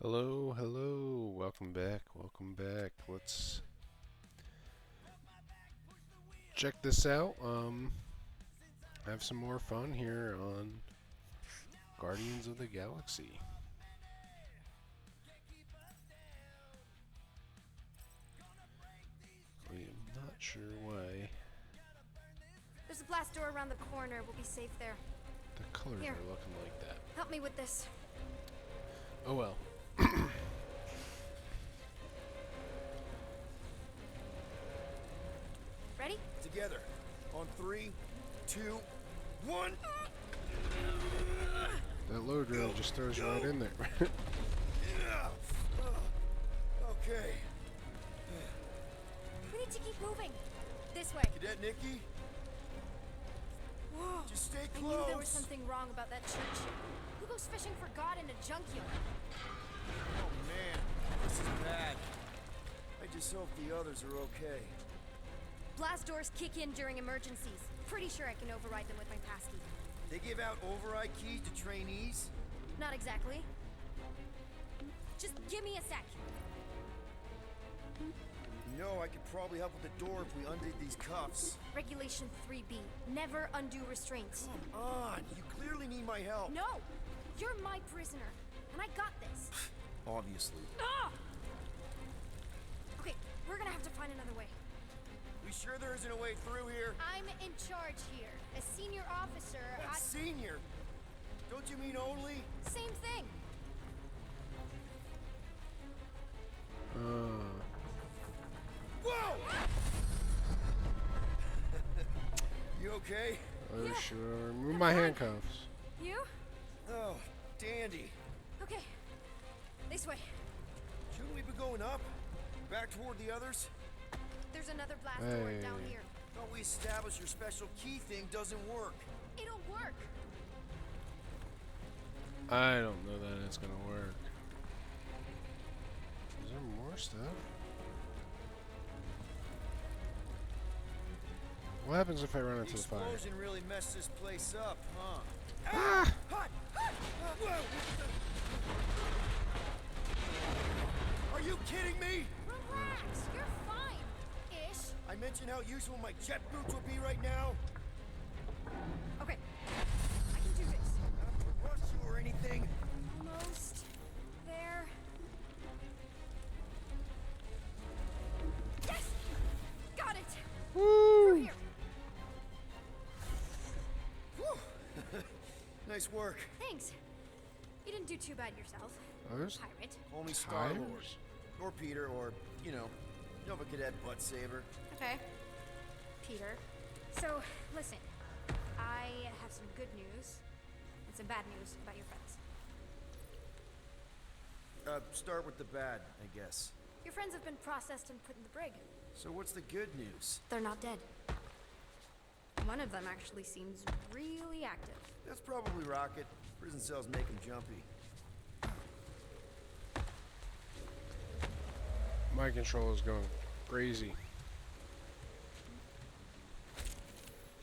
Hello, hello, welcome back, welcome back. Let's check this out. Have some more fun here on Guardians of the Galaxy. I am not sure why There's a blast door around the corner. We'll be safe there. the colors Here. are looking like that. Help me with this. Oh well. Ready? Together. On 3, 2, 1. That load rail just throws you right in there. Okay. We need to keep moving. This way. Cadet Nikki, Whoa. just stay I close. knew there was something wrong about that church. Who goes fishing for God in a junkyard? Oh man, this is bad. I just hope the others are okay. Blast doors kick in during emergencies. Pretty sure I can override them with my passkey. They give out override keys to trainees? Not exactly. Just give me a sec. You know, I could probably help with the door if we undid these cuffs. Regulation 3B. Never undo restraints. Come on, you clearly need my help. No! You're my prisoner, and I got this. Obviously. Ah! Okay, we're gonna have to find another way. We sure there isn't a way through here? I'm in charge here. As senior officer, That's senior. Don't you mean only? Same thing. Whoa! You okay? Oh Yeah. sure. Remove my handcuffs. You? Oh, dandy. Okay. This way. Shouldn't we be going up? Back toward the others? There's another blast door down Hey. here. Thought we established your special key thing doesn't work. It'll work. I don't know that it's gonna work. Is there more stuff? What happens if I run The into the fire? explosion really messed this place up, huh? Ah! Hot! Whoa! Are you kidding me? Relax. You're fine. Ish. I mentioned how useful my jet boots would be right now. Okay. I can do this. Not to rush you or anything. Almost there. Yes! Got it. Through here. Whew. Nice work. Thanks. You didn't do too bad yourself. Oh, there's Pirate. Call me Star-Lord. tires? Or Peter, or, you know, Nova Cadet Butt Saver. Okay. Peter. So, listen. I have some good news and some bad news about your friends. Start with the bad, I guess. Your friends have been processed and put in the brig. So what's the good news? They're not dead. One of them actually seems really active. That's probably Rocket. Prison cells make him jumpy. My control is going crazy.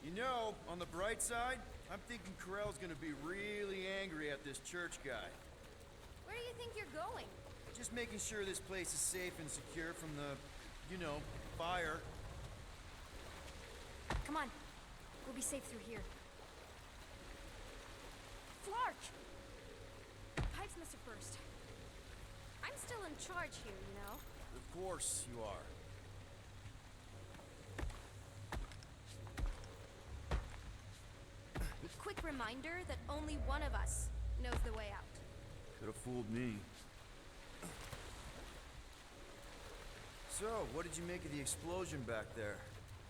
You know, on the bright side, I'm thinking Corell's gonna be really angry at this church guy. Where do you think you're going? Just making sure this place is safe and secure from the, you know, fire. Come on. We'll be safe through here. Flark! Pipes must have burst. I'm still in charge here, you know? Of course you are. Quick reminder that only one of us knows the way out. Could have fooled me. So, what did you make of the explosion back there?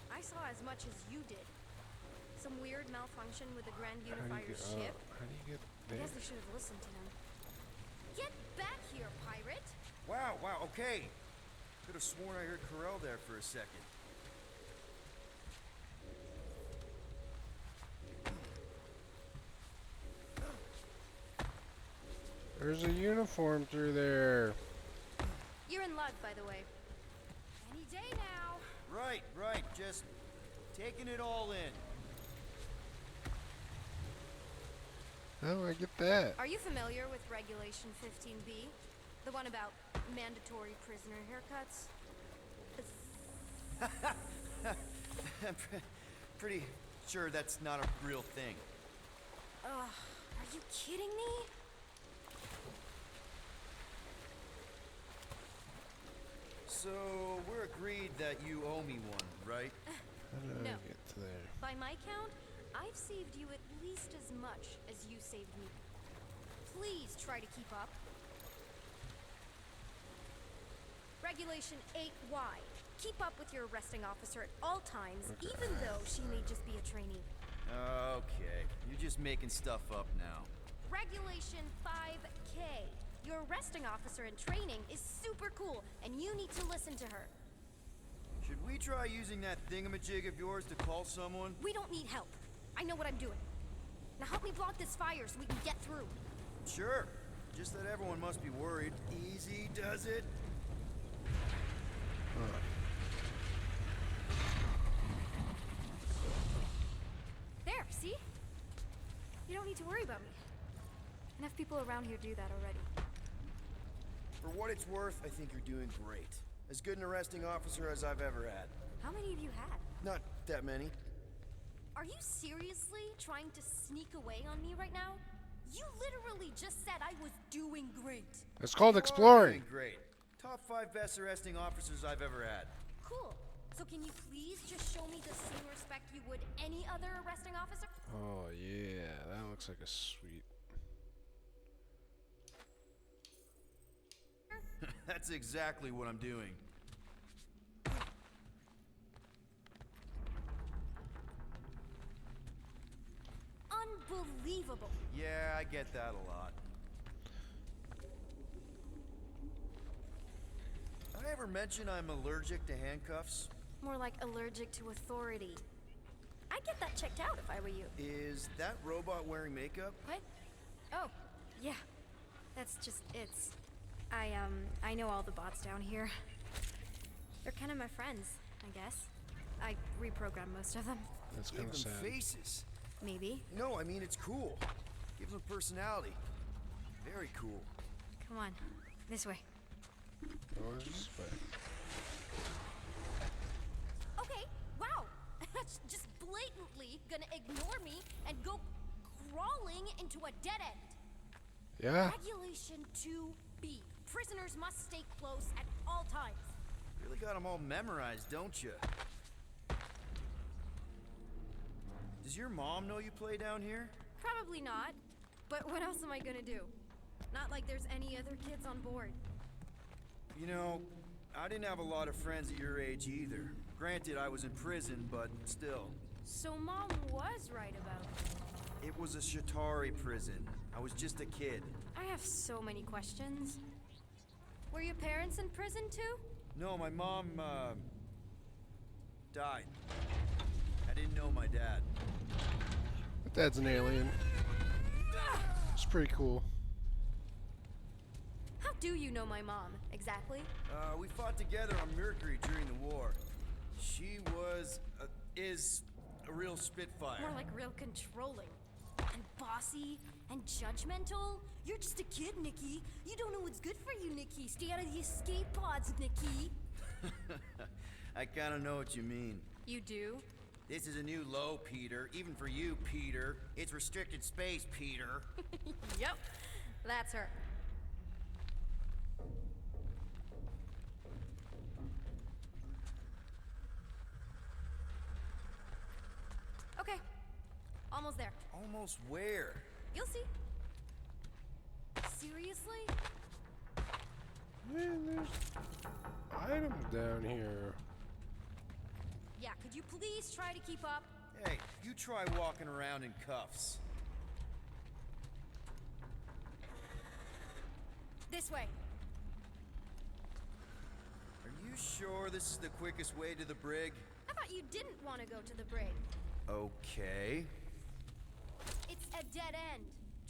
I saw as much as you did. Some weird malfunction with the Grand How do you Unifier's get ship. up? How do you get I there? guess they should have listened to him. Get back here, pirate! Wow, okay. Could have sworn I heard Corell there for a second. There's a uniform through there. You're in luck, by the way. Any day now. Right, just taking it all in. How do I get that? Are you familiar with Regulation 15B? The one about mandatory prisoner haircuts. I'm pretty sure that's not a real thing. Are you kidding me? So, we're agreed that you owe me one, right? How did No. I get to there? By my count, I've saved you at least as much as you saved me. Please try to keep up. Regulation 8Y. Keep up with your arresting officer at all times, even though she may just be a trainee. Okay, you're just making stuff up now. Regulation 5K. Your arresting officer in training is super cool, and you need to listen to her. Should we try using that thingamajig of yours to call someone? We don't need help. I know what I'm doing. Now help me block this fire so we can get through. Sure. Just that everyone must be worried. Easy does it. There, see? You don't need to worry about me. Enough people around here do that already. For what it's worth, I think you're doing great. As good an arresting officer as I've ever had. How many of you had? Not that many. Are you seriously trying to sneak away on me right now? You literally just said I was doing great. It's called You are exploring. doing great. Top 5 best arresting officers I've ever had. Cool. So can you please just show me the same respect you would any other arresting officer? Oh yeah, that looks like a sweet. That's exactly what I'm doing. Unbelievable. Yeah, I get that a lot. Did I ever mention I'm allergic to handcuffs? More like allergic to authority. I'd get that checked out if I were you. Is that robot wearing makeup? What? Oh, yeah. That's just it's. I know all the bots down here. They're kind of my friends, I guess. I reprogrammed most of them. That's kind Give of them sad. faces. Maybe. No, I mean it's cool. Gives them personality. Very cool. Come on. This way. Oh, it's this way. Okay, wow. That's just blatantly gonna ignore me and go crawling into a dead end. Yeah. Regulation 2B. Prisoners must stay close at all times. Really got them all memorized, don't you? Does your mom know you play down here? Probably not. But what else am I gonna do? Not like there's any other kids on board. You know, I didn't have a lot of friends at your age either. Granted, I was in prison, but still. So Mom was right about it. It was a Shatari prison. I was just a kid. I have so many questions. Were your parents in prison too? No, my mom, died. I didn't know my dad. My dad's an alien. It's pretty cool. How do you know my mom, exactly? We fought together on Mercury during the war. She was, is a real spitfire. More like real controlling. And bossy and judgmental. You're just a kid, Nikki. You don't know what's good for you, Nikki. Stay out of the escape pods, Nikki. I kinda know what you mean. You do? This is a new low, Peter. Even for you, Peter. It's restricted space, Peter. Yep. That's her. Okay. Almost there. Almost where? You'll see. Seriously? Man, there's items down here. Yeah, could you please try to keep up? Hey, you try walking around in cuffs. This way. Are you sure this is the quickest way to the brig? I thought you didn't want to go to the brig. Okay. It's a dead end.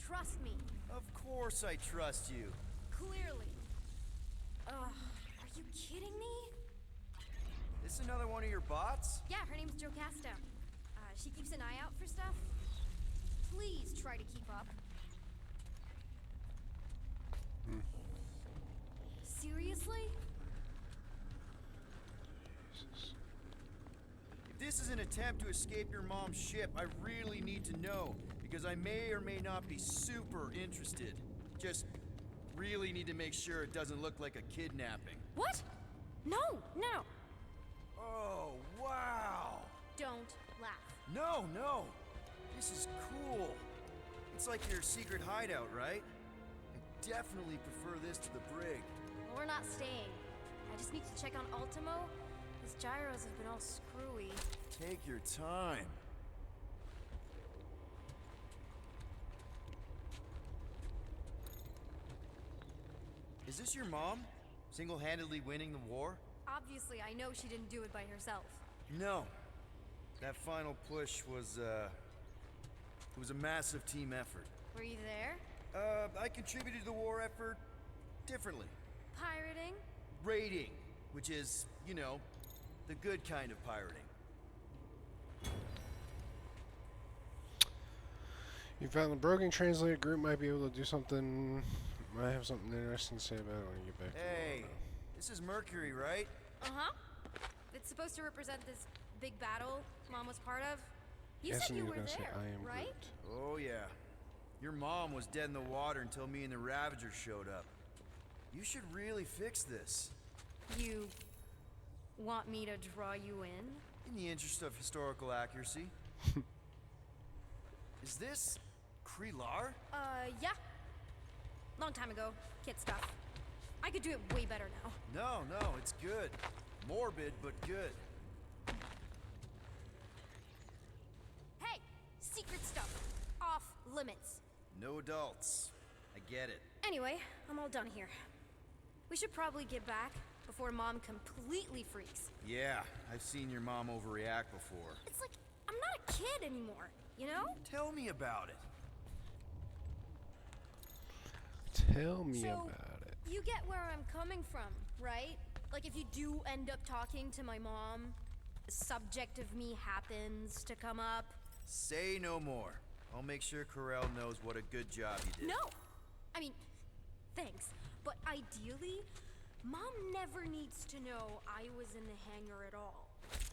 Trust me. Of course I trust you. Clearly. Ugh. Are you kidding me? This another one of your bots? Yeah, her name's Jocasta. She keeps an eye out for stuff. Please try to keep up. attempt to escape your mom's ship, I really need to know, because I may or may not be super interested. Just really need to make sure it doesn't look like a kidnapping. What? No, no. Oh, wow! Don't laugh. No, no! This is cool. It's like your secret hideout, right? I definitely prefer this to the brig. We're not staying. I just need to check on Ultimo. His gyros have been all screwy. Take your time. Is this your mom? Single-handedly winning the war? Obviously, I know she didn't do it by herself. No. That final push was, it was a massive team effort. Were you there? I contributed to the war effort differently. Pirating? Raiding, which is, you know, the good kind of pirating. You found the broken translator group might be able to do something. Might have something interesting to say about it when you get back to Hey, the this is Mercury, right? Uh-huh. It's supposed to represent this big battle Mom was part of. You Guessing said you you're were gonna say, there, "I am right? Groot." Oh, yeah. Your mom was dead in the water until me and the Ravagers showed up. You should really fix this. You want me to draw you in? In the interest of historical accuracy. Is this Krelar? Yeah. Long time ago. Kid stuff. I could do it way better now. No, it's good. Morbid, but good. Hey! Secret stuff. Off limits. No adults. I get it. Anyway, I'm all done here. We should probably get back before Mom completely freaks. Yeah, I've seen your mom overreact before. It's like, I'm not a kid anymore, you know? Tell me about it. Tell me So, about it. you get where I'm coming from, right? Like if you do end up talking to my mom, the subject of me happens to come up. Say no more. I'll make sure Corell knows what a good job you did. No! I mean, thanks. But ideally, Mom never needs to know I was in the hangar at all.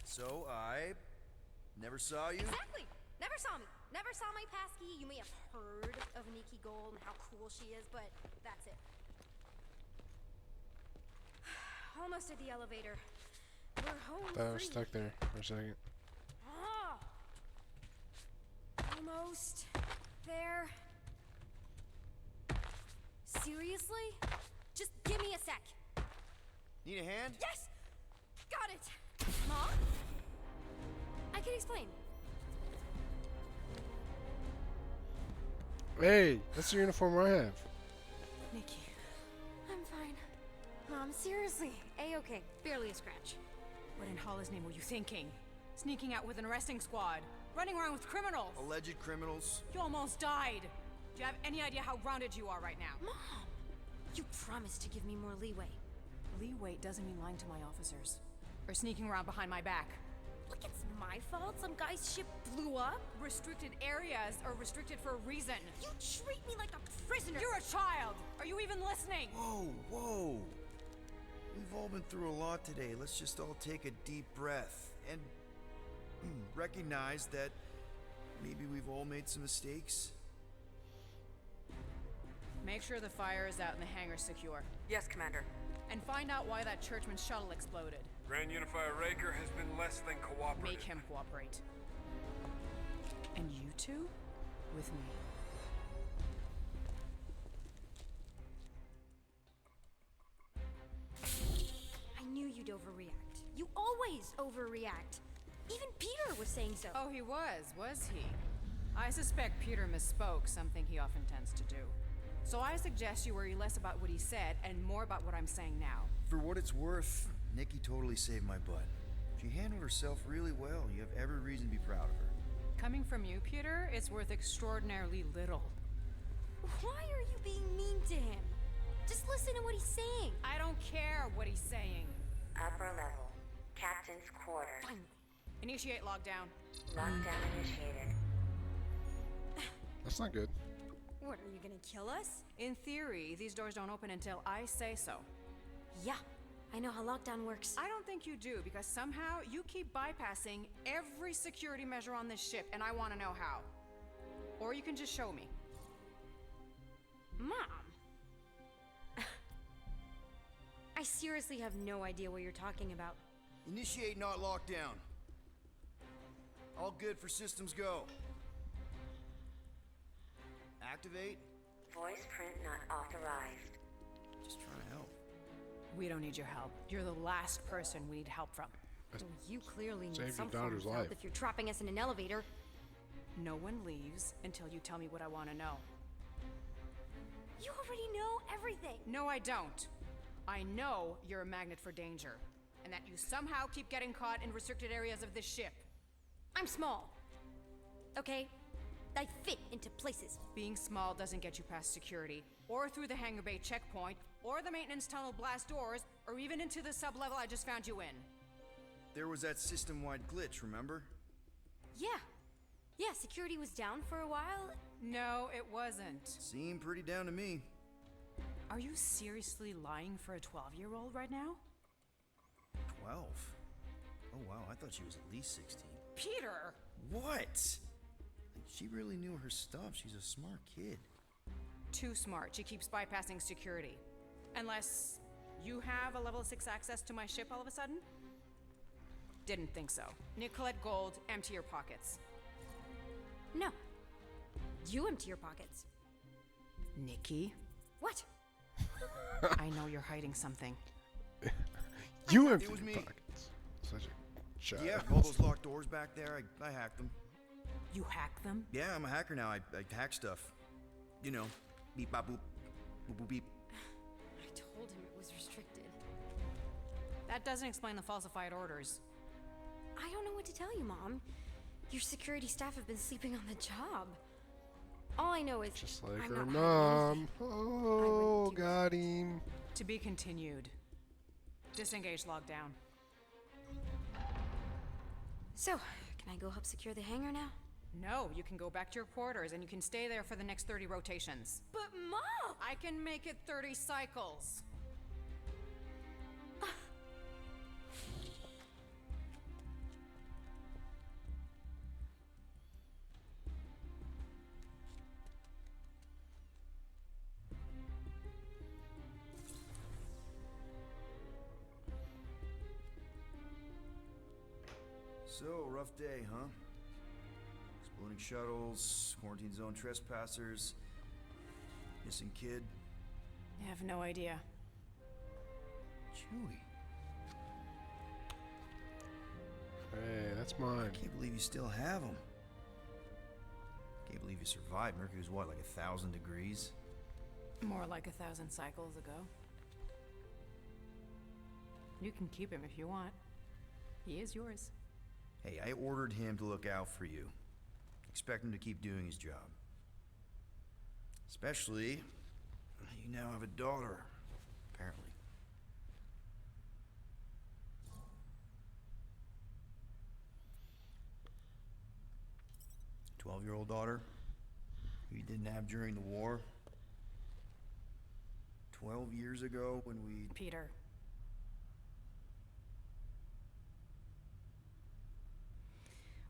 So I never saw you? Exactly! Never saw me. Never saw my passkey. You may have heard of Nikki Gold and how cool she is, but that's it. Almost at the elevator. We're home Thought I was free. stuck there for a second. Ah! Almost there. Seriously? Just give me a sec. Need a hand? Yes! Got it! Mom? I can explain. Hey, that's the uniform I have. Nikki. I'm fine. Mom, seriously. A-okay. Barely a scratch. What in Hollis' name were you thinking? Sneaking out with an arresting squad? Running around with criminals? Alleged criminals? You almost died! Do you have any idea how grounded you are right now? Mom! You promised to give me more leeway. Leeway doesn't mean lying to my officers. Or sneaking around behind my back. Look, it's my fault some guy's ship blew up. Restricted areas are restricted for a reason. You treat me like a prisoner. You're a child! Are you even listening? Whoa. We've all been through a lot today. Let's just all take a deep breath and recognize that maybe we've all made some mistakes. Make sure the fire is out and the hangar's secure. Yes, Commander. And find out why that churchman's shuttle exploded. Grand Unifier Raker has been less than cooperative. Make him cooperate. And you two? With me. I knew you'd overreact. You always overreact. Even Peter was saying so. Oh, he was he? I suspect Peter misspoke, something he often tends to do. So I suggest you worry less about what he said and more about what I'm saying now. For what it's worth, Nikki totally saved my butt. She handled herself really well. You have every reason to be proud of her. Coming from you, Peter, it's worth extraordinarily little. Why are you being mean to him? Just listen to what he's saying. I don't care what he's saying. Upper level. Captain's quarters. Finally. Initiate lockdown. Lockdown initiated. That's not good. What, are you gonna kill us? In theory, these doors don't open until I say so. Yeah, I know how lockdown works. I don't think you do, because somehow you keep bypassing every security measure on this ship, and I want to know how. Or you can just show me. Mom! I seriously have no idea what you're talking about. Initiate not lockdown. All good for systems go. Activate. Voice print not authorized. Just trying to help. We don't need your help. You're the last person we need help from. Well, you clearly need Saved your some form daughter's of help life. if you're trapping us in an elevator. No one leaves until you tell me what I want to know. You already know everything. No, I don't. I know you're a magnet for danger, and that you somehow keep getting caught in restricted areas of this ship. I'm small. Okay? I fit into places. Being small doesn't get you past security, or through the hangar bay checkpoint, or the maintenance tunnel blast doors, or even into the sub-level I just found you in. There was that system-wide glitch, remember? Yeah. Yeah, security was down for a while. No, it wasn't. Seemed pretty down to me. Are you seriously lying for a 12-year-old right now? 12? Oh wow, I thought she was at least 16. Peter! What? She really knew her stuff. She's a smart kid. Too smart. She keeps bypassing security. Unless you have a level 6 access to my ship all of a sudden? Didn't think so. Nicolette Gold, empty your pockets. No. You empty your pockets. Nikki, What? I know you're hiding something. You empty was your me. pockets. Such a child. Yeah, all those locked doors back there, I hacked them. You hack them? Yeah, I'm a hacker now. I hack stuff. You know, beep bop boop, boop boop beep. I told him it was restricted. That doesn't explain the falsified orders. I don't know what to tell you, Mom. Your security staff have been sleeping on the job. All I know is Just like I'm her not hiding mom. anything. Oh, do it. got him. To be continued. Disengage lockdown. So, can I go help secure the hangar now? No, you can go back to your quarters and you can stay there for the next 30 rotations. But Mom! I can make it 30 cycles. So, rough day, huh? Exploding shuttles, quarantine zone trespassers, missing kid. I have no idea. Chewie. Hey, that's mine. I can't believe you still have him. Can't believe you survived. Mercury was what, like 1,000 degrees? More like 1,000 cycles ago. You can keep him if you want. He is yours. Hey, I ordered him to look out for you. Expect him to keep doing his job. Especially, you now have a daughter, apparently. 12-year-old daughter who you didn't have during the war. 12 years ago when we... Peter.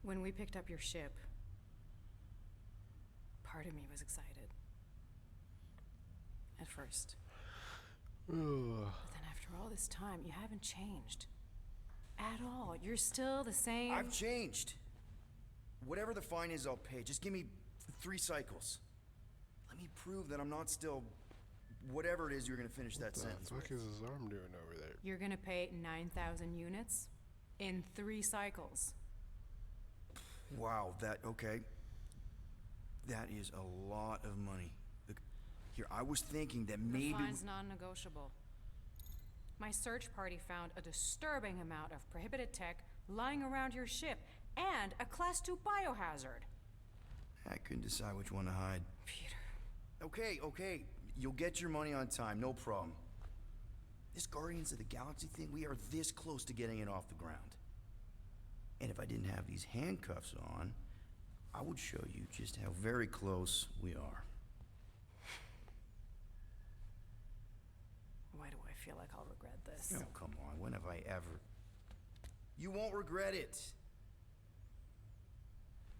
When we picked up your ship, part of me was excited. At first. Ugh. But then after all this time, you haven't changed. At all. You're still the same. I've changed. Whatever the fine is, I'll pay. Just give me 3 cycles. Let me prove that I'm not still... whatever it is you're gonna finish that What sentence the fuck with. is his arm doing over there? You're gonna pay 9,000 units in 3 cycles. Wow, okay. That is a lot of money. Look, here, I was thinking that maybe... The fine's non-negotiable. My search party found a disturbing amount of prohibited tech lying around your ship, and a Class 2 biohazard. I couldn't decide which one to hide. Peter. Okay. You'll get your money on time, no problem. This Guardians of the Galaxy thing, we are this close to getting it off the ground. And if I didn't have these handcuffs on, I would show you just how very close we are. Why do I feel like I'll regret this. Oh, come on. When have I ever... You won't regret it.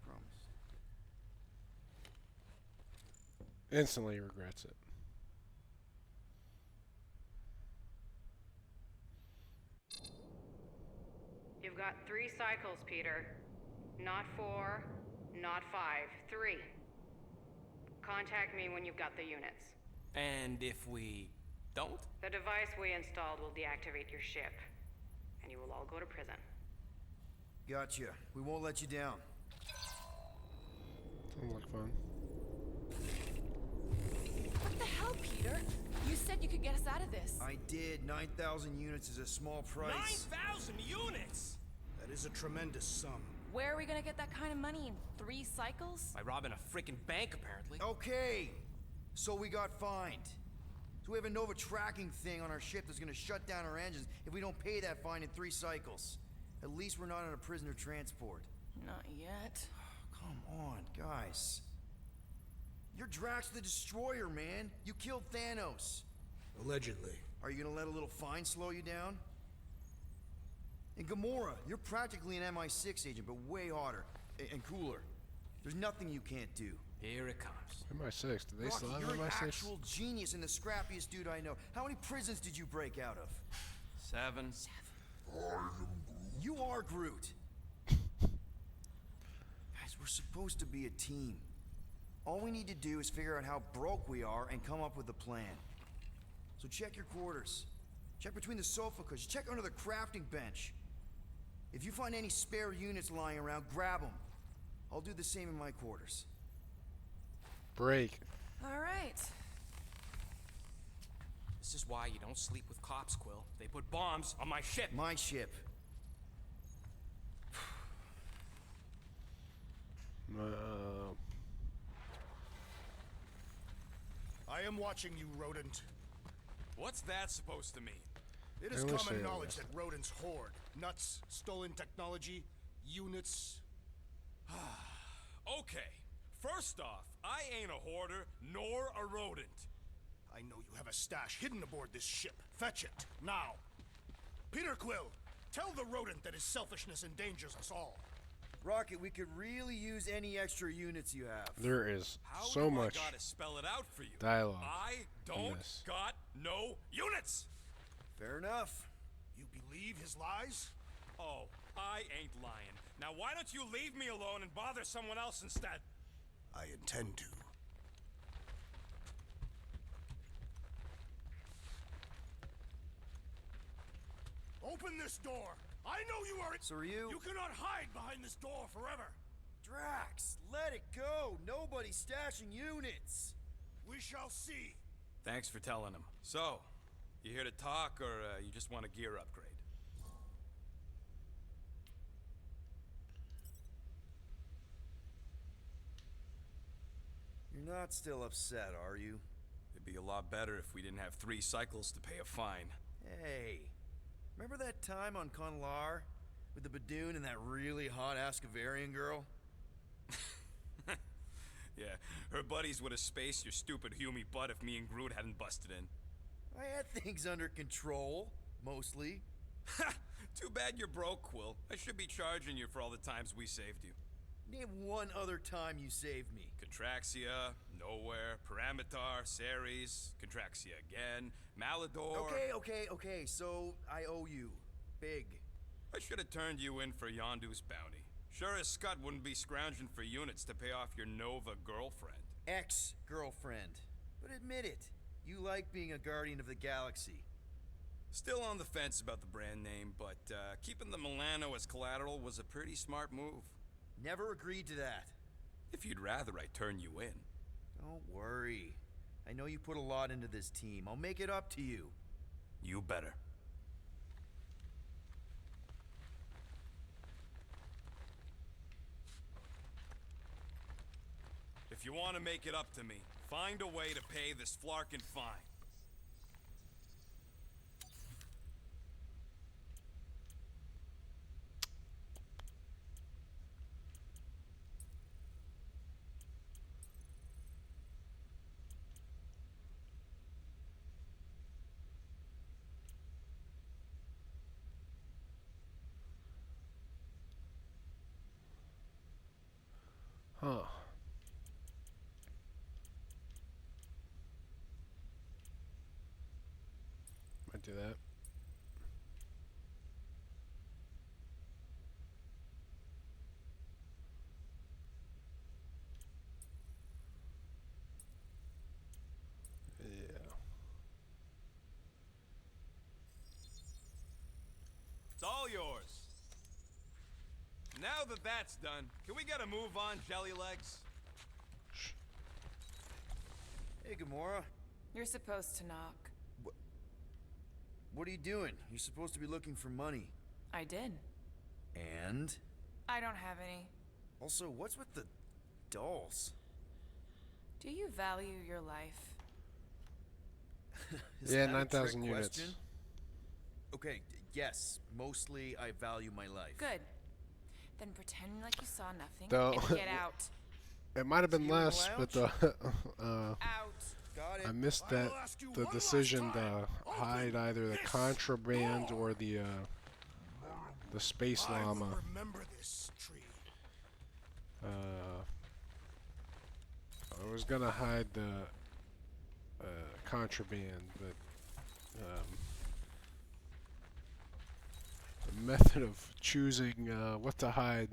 Promise. Instantly regrets it. You've got 3 cycles, Peter. Not 4, not 5, 3. Contact me when you've got the units. And if we don't? The device we installed will deactivate your ship, and you will all go to prison. Gotcha. We won't let you down. Sounds like fun. What the hell, Peter? You said you could get us out of this. I did. 9,000 units is a small price. 9,000 units! That is a tremendous sum. Where are we gonna get that kind of money in 3 cycles? By robbing a freaking bank, apparently. Okay. So we got fined. So we have a Nova tracking thing on our ship that's gonna shut down our engines if we don't pay that fine in 3 cycles. At least we're not on a prisoner transport. Not yet. Come on, guys. You're Drax the Destroyer, man. You killed Thanos. Allegedly. Are you gonna let a little fine slow you down? And Gamora, you're practically an MI6 agent, but way hotter and cooler. There's nothing you can't do. Here it comes. MI6. Do they Rocky, still have you're an MI6? actual genius and the scrappiest dude I know. How many prisons did you break out of? 7. You are Groot. Guys, we're supposed to be a team. All we need to do is figure out how broke we are and come up with a plan. So check your quarters. Check between the sofa cushions. Check under the crafting bench. If you find any spare units lying around, grab them. I'll do the same in my quarters. Break. All right. This is why you don't sleep with cops, Quill. They put bombs on my ship. My ship. I am watching you, rodent. What's that supposed to mean? It is I will common say knowledge that. that rodents hoard nuts, stolen technology, units. Okay, first off, I ain't a hoarder nor a rodent. I know you have a stash hidden aboard this ship. Fetch it, now. Peter Quill, tell the rodent that his selfishness endangers us all. Rocket, we could really use any extra units you have. There is How so do much I gotta spell it out for you? dialogue. I don't this. got no units! Fair enough. You believe his lies? Oh, I ain't lying. Now why don't you leave me alone and bother someone else instead? I intend to. Open this door! I know you are... So are you? You cannot hide behind this door forever! Drax, let it go. Nobody's stashing units. We shall see. Thanks for telling him. So, you here to talk or you just want a gear upgrade? You're not still upset, are you? It'd be a lot better if we didn't have 3 cycles to pay a fine. Hey, remember that time on Conlar with the Badoon and that really hot Ascavarian girl? Yeah, her buddies would have spaced your stupid Hume butt if me and Groot hadn't busted in. I had things under control, mostly. Ha! Too bad you're broke, Quill. I should be charging you for all the times we saved you. Name one other time you saved me. Contraxia, Nowhere, Paramitar, Ceres, Contraxia again, Malador... Okay, so I owe you. Big. I should have turned you in for Yondu's bounty. Sure as Scott wouldn't be scrounging for units to pay off your Nova girlfriend. Ex-girlfriend. But admit it, you like being a Guardian of the Galaxy. Still on the fence about the brand name, but keeping the Milano as collateral was a pretty smart move. Never agreed to that. If you'd rather I turn you in. Don't worry. I know you put a lot into this team. I'll make it up to you. You better. If you want to make it up to me, find a way to pay this Flarkin fine. do that. Yeah. It's all yours. Now that that's done, can we get a move on, Jelly Legs? Hey, Gamora. You're supposed to knock. What are you doing? You're supposed to be looking for money. I did. And? I don't have any. Also, what's with the dolls? Do you value your life? Is Yeah, that a 9,000 trick units. question? Okay, yes. Mostly, I value my life. Good. Then pretend like you saw nothing Though- and get out. It might have been See you in the less, but Out. Got it. I missed I that will ask you the one last decision to time. hide Open either the this contraband door. or the space I will llama. remember this tree. I was gonna hide the contraband, but the method of choosing what to hide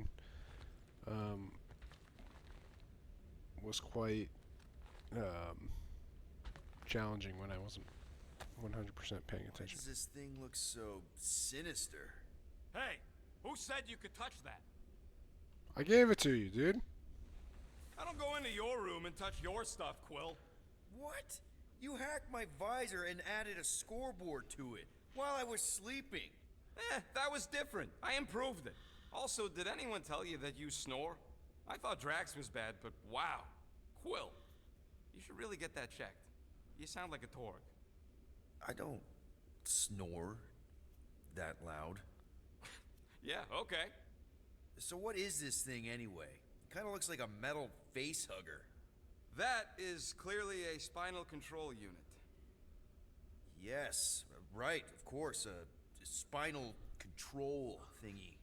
was quite challenging when I wasn't 100% paying Why attention. does this thing look so sinister? Hey, who said you could touch that? I gave it to you, dude. I don't go into your room and touch your stuff, Quill. What? You hacked my visor and added a scoreboard to it while I was sleeping. That was different. I improved it. Also, did anyone tell you that you snore? I thought Drax was bad, but wow. Quill, you should really get that checked. You sound like a Torg. I don't snore that loud. Yeah, okay. So what is this thing anyway? It kind of looks like a metal face hugger. That is clearly a spinal control unit. Yes, right, of course, a spinal control thingy.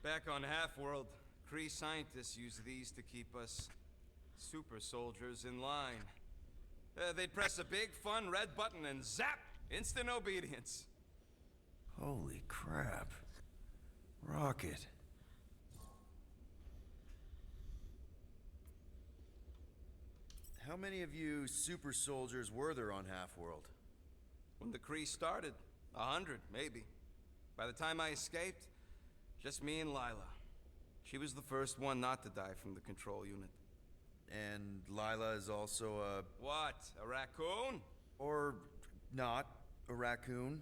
Back on Half-World, Kree scientists use these to keep us super soldiers in line. They'd press a big, fun red button and zap! Instant obedience. Holy crap. Rocket. How many of you super soldiers were there on Half-World? When the Kree started, 100, maybe. By the time I escaped, just me and Lila. She was the first one not to die from the control unit. And Lila is also a... What, a raccoon? or not, a raccoon?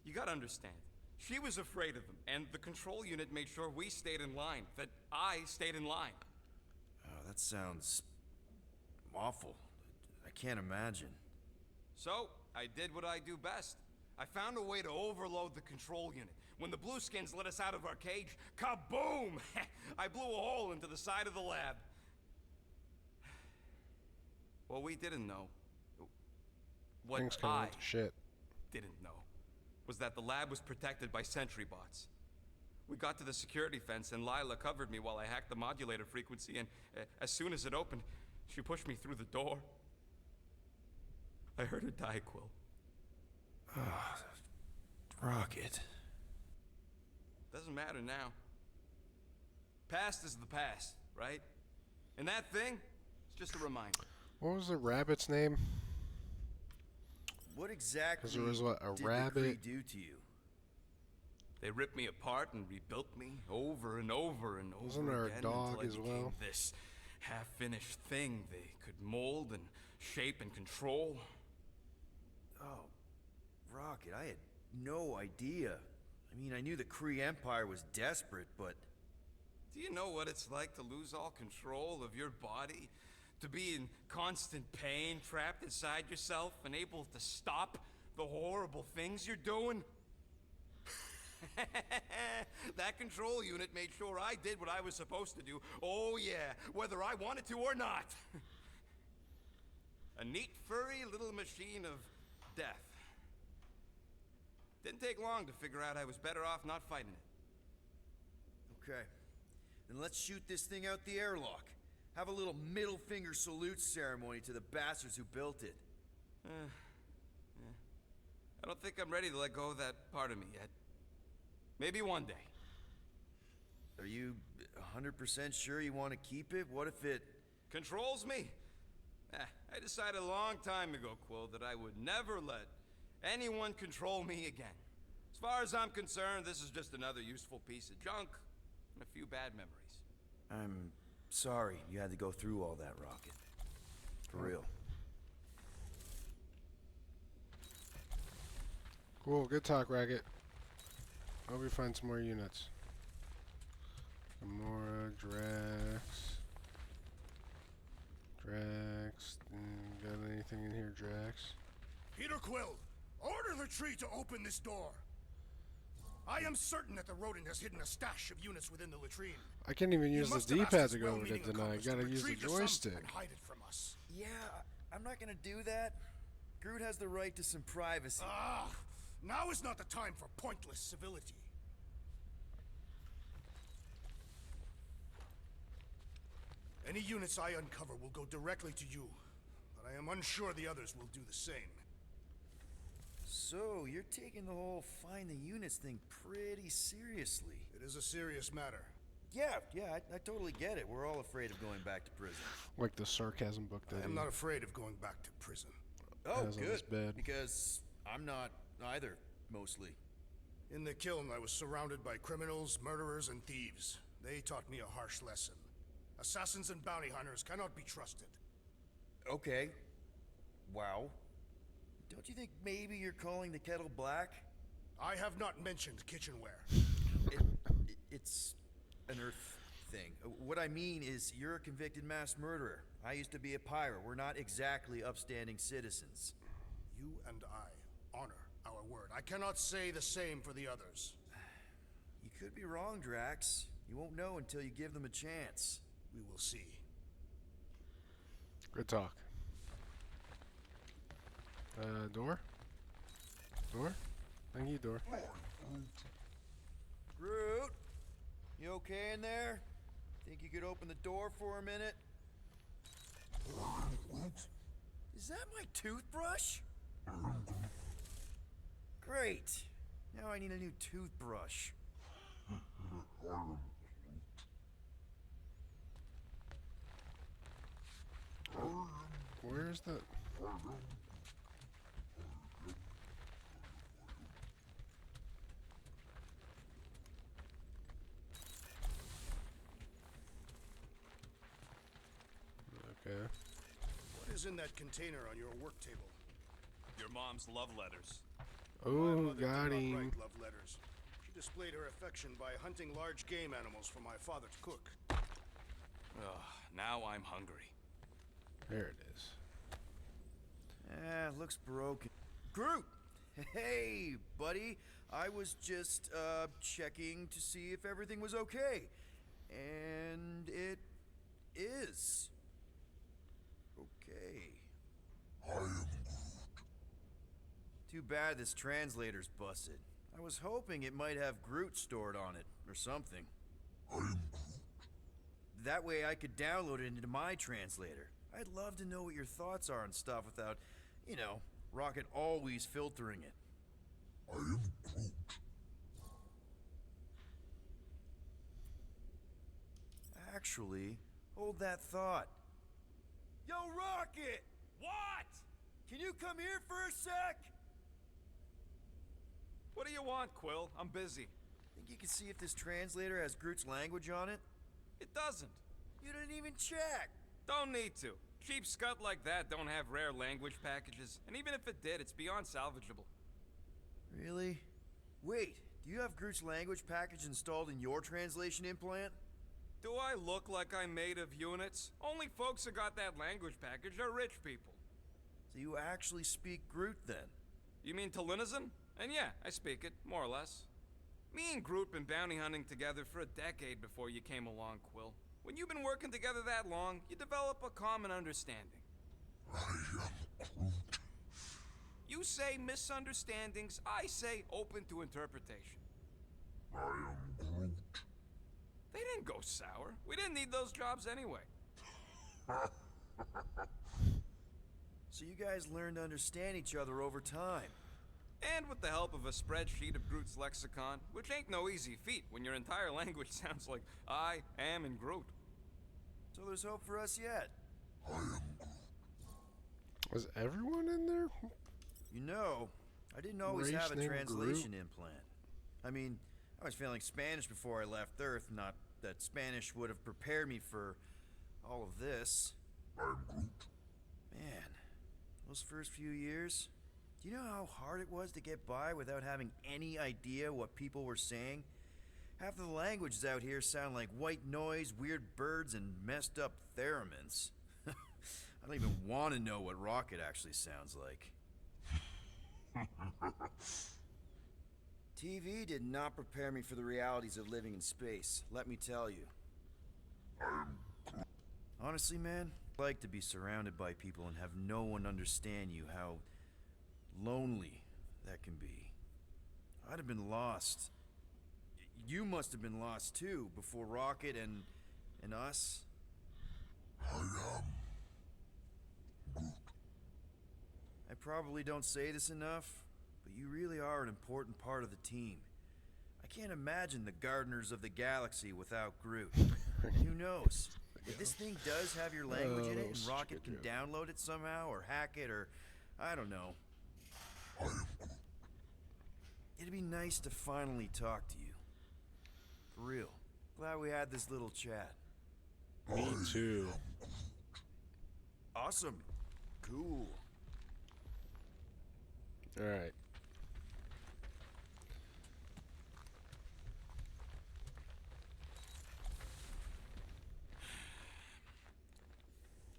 You gotta understand. She was afraid of them, and the control unit made sure we stayed in line, that I stayed in line. Oh, that sounds... awful. I can't imagine. So, I did what I do best. I found a way to overload the control unit. When the Blueskins let us out of our cage, kaboom! I blew a hole into the side of the lab. What we didn't know, what Things kind of I went to shit. didn't know, was that the lab was protected by sentry bots. We got to the security fence and Lila covered me while I hacked the modulator frequency, and as soon as it opened, she pushed me through the door. I heard her die, Quill. Rocket. Doesn't matter now. Past is the past, right? And that thing, it's just a reminder. What was the rabbit's name? What exactly there was, what, a did rabbit? the Kree do to you? They ripped me apart and rebuilt me over and over and over Wasn't there a again dog until I as became well? this half-finished thing they could mold and shape and control. Oh, Rocket, I had no idea. I mean, I knew the Kree Empire was desperate, but... Do you know what it's like to lose all control of your body? To be in constant pain, trapped inside yourself, unable to stop the horrible things you're doing? That control unit made sure I did what I was supposed to do. Oh yeah, whether I wanted to or not. A neat, furry little machine of death. Didn't take long to figure out I was better off not fighting it. Okay. Then let's shoot this thing out the airlock. Have a little middle finger salute ceremony to the bastards who built it. I don't think I'm ready to let go of that part of me yet. Maybe one day. Are you 100% sure you want to keep it? What if it... Controls me? I decided a long time ago, Quill, that I would never let anyone control me again. As far as I'm concerned, this is just another useful piece of junk and a few bad memories. I'm sorry you had to go through all that, Rocket. For real. Cool, good talk, Ragged. Hope we find some more units. Gamora, Drax. Got anything in here, Drax? Peter Quill, order the tree to open this door. I am certain that the rodent has hidden a stash of units within the latrine. I can't even You use the must have asked D-pad his to go over to well-meaning deny. I accomplice to gotta use the retreat to some joystick. and hide it from us. Yeah, I'm not gonna do that. Groot has the right to some privacy. Ah, now is not the time for pointless civility. Any units I uncover will go directly to you, but I am unsure the others will do the same. So, you're taking the whole find the units thing pretty seriously. It is a serious matter. Yeah, I totally get it. We're all afraid of going back to prison. Like the sarcasm book that I am he not afraid of going back to prison. Oh, has on his good. bed. Because I'm not either, mostly. In the kiln, I was surrounded by criminals, murderers, and thieves. They taught me a harsh lesson. Assassins and bounty hunters cannot be trusted. Okay. Wow. Don't you think maybe you're calling the kettle black? I have not mentioned kitchenware. It's an Earth thing. What I mean is, you're a convicted mass murderer. I used to be a pirate. We're not exactly upstanding citizens. You and I honor our word. I cannot say the same for the others. You could be wrong, Drax. You won't know until you give them a chance. We will see. Good talk. Door? Door? Thank you, door. Groot, you okay in there? Think you could open the door for a minute? Is that my toothbrush? Great. Now I need a new toothbrush. Where's the... Okay. What is in that container on your work table? Your mom's love letters. My Oh, mother did got not him. write love letters. She displayed her affection by hunting large game animals for my father to cook. Ugh, now I'm hungry. There it is. Looks broken. Groot! Hey, buddy. I was just, checking to see if everything was okay. And it is. Okay. I am Groot. Too bad this translator's busted. I was hoping it might have Groot stored on it, or something. I am Groot. That way I could download it into my translator. I'd love to know what your thoughts are on stuff without, you know, Rocket always filtering it. I am Groot. Actually, hold that thought. Yo, Rocket! What? Can you come here for a sec? What do you want, Quill? I'm busy. Think you can see if this translator has Groot's language on it? It doesn't. You didn't even check. Don't need to. Cheap scut like that don't have rare language packages, and even if it did, it's beyond salvageable. Really? Wait, do you have Groot's language package installed in your translation implant? Do I look like I'm made of units? Only folks who got that language package are rich people. So you actually speak Groot then? You mean Talinisan? And yeah, I speak it, more or less. Me and Groot been bounty hunting together for a decade before you came along, Quill. When you've been working together that long, you develop a common understanding. I am Groot. You say misunderstandings, I say open to interpretation. I am Groot. They didn't go sour. We didn't need those jobs anyway. So you guys learned to understand each other over time. And with the help of a spreadsheet of Groot's lexicon, which ain't no easy feat when your entire language sounds like I am in Groot. So there's hope for us yet. Was everyone in there? You know, I didn't always have a Race named translation Groot? implant. I mean, I was feeling Spanish before I left Earth, not that Spanish would have prepared me for all of this. Man, those first few years, do you know how hard it was to get by without having any idea what people were saying? Half of the languages out here sound like white noise, weird birds, and messed up theremins. I don't even want to know what Rocket actually sounds like. TV did not prepare me for the realities of living in space, let me tell you. Honestly, man, I'd like to be surrounded by people and have no one understand you, how lonely that can be. I'd have been lost. You must have been lost too, before Rocket and us. I probably don't say this enough, but you really are an important part of the team. I can't imagine the Gardeners of the Galaxy without Groot. Who knows? If this thing does have your language in it and Rocket can download it somehow or hack it or I don't know. It'd be nice to finally talk to you. For real. Glad we had this little chat. Me too. Awesome. Cool. Alright.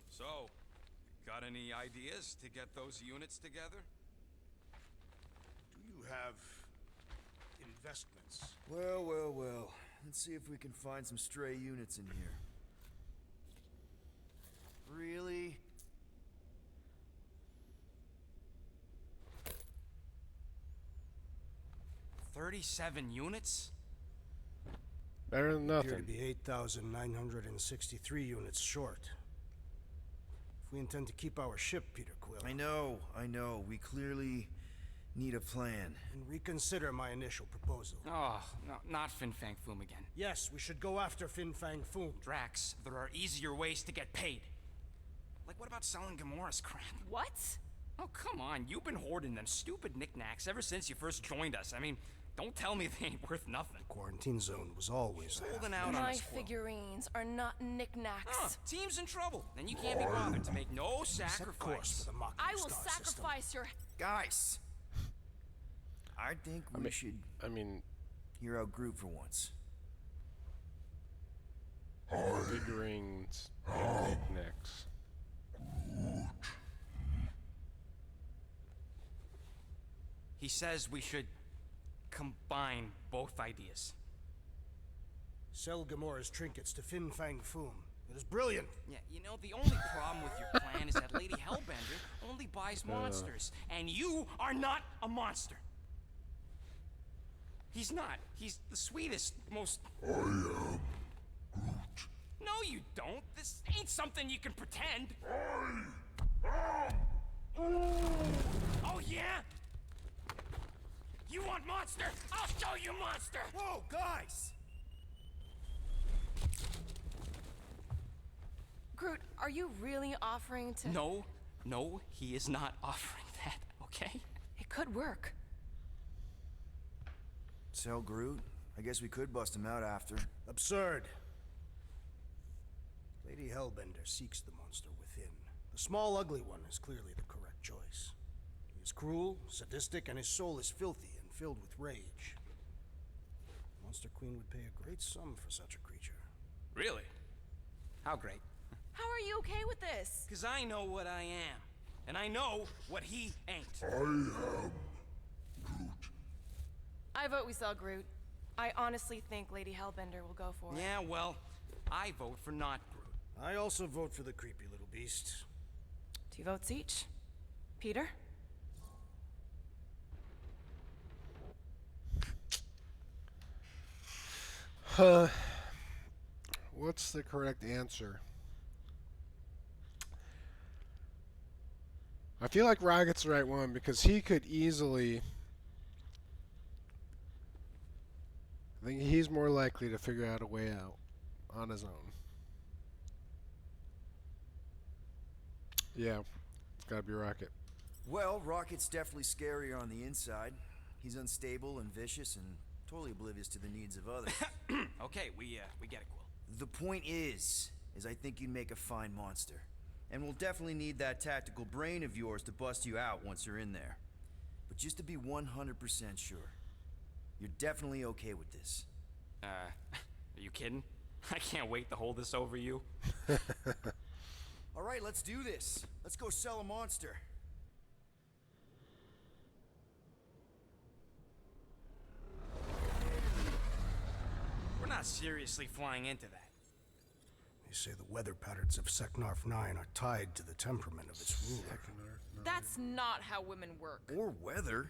So, got any ideas to get those units together? Do you have investments? Well, well, well. Let's see if we can find some stray units in here. Really? $37 units? Better than Appear to nothing. be 8,963 units short. If we intend to keep our ship, Peter Quill, I know. We clearly need a plan. and reconsider my initial proposal. Oh, no, not Fin Fang Foom again. Yes, we should go after Fin Fang Foom. Drax, there are easier ways to get paid. Like, what about selling Gamora's crap? What? Oh, come on. You've been hoarding them stupid knickknacks ever since you first joined us. I mean, don't tell me they ain't worth nothing. Quarantine zone was always there. Holding out on My us, Quill. figurines are not knickknacks. Huh, team's in trouble, and you can't be bothered to make no Set course sacrifice. for the Machina I will star system. sacrifice your. Guys! I think we should I mean, hear out Groot for once. figurines and knickknacks. He says we should combine both ideas. Sell Gamora's trinkets to Fin Fang Foom. It is brilliant. Yeah, you know, the only problem with your plan is that Lady Hellbender only buys monsters, and you are not a monster. He's not. He's the sweetest, most... I am Groot. No, you don't. This ain't something you can pretend. Oh, yeah? You want monster? I'll show you monster! Whoa, guys! Groot, are you really offering to? No, he is not offering that, okay? It could work. Sell Groot? I guess we could bust him out after. Absurd. Lady Hellbender seeks the monster within. The small, ugly one is clearly the correct choice. He is cruel, sadistic, and his soul is filthy and filled with rage. Monster Queen would pay a great sum for such a creature. Really? How great? How are you okay with this? Because I know what I am. And I know what he ain't. I am Groot. I vote we sell Groot. I honestly think Lady Hellbender will go for it. Yeah, well, I vote for not Groot. I also vote for the creepy little beast. 2 votes each. Peter? What's the correct answer? I feel like Rocket's the right one because he could easily I think he's more likely to figure out a way out on his own. Yeah, it's gotta be Rocket. Well, Rocket's definitely scarier on the inside. He's unstable and vicious and totally oblivious to the needs of others. Okay, we get it, Quill. The point is I think you'd make a fine monster. And we'll definitely need that tactical brain of yours to bust you out once you're in there. But just to be 100% sure, you're definitely okay with this. Are you kidding? I can't wait to hold this over you. All right, let's do this. Let's go sell a monster. We're not seriously flying into that. They say the weather patterns of Seknarf 9 are tied to the temperament of its ruler. That's not how women work. Or weather.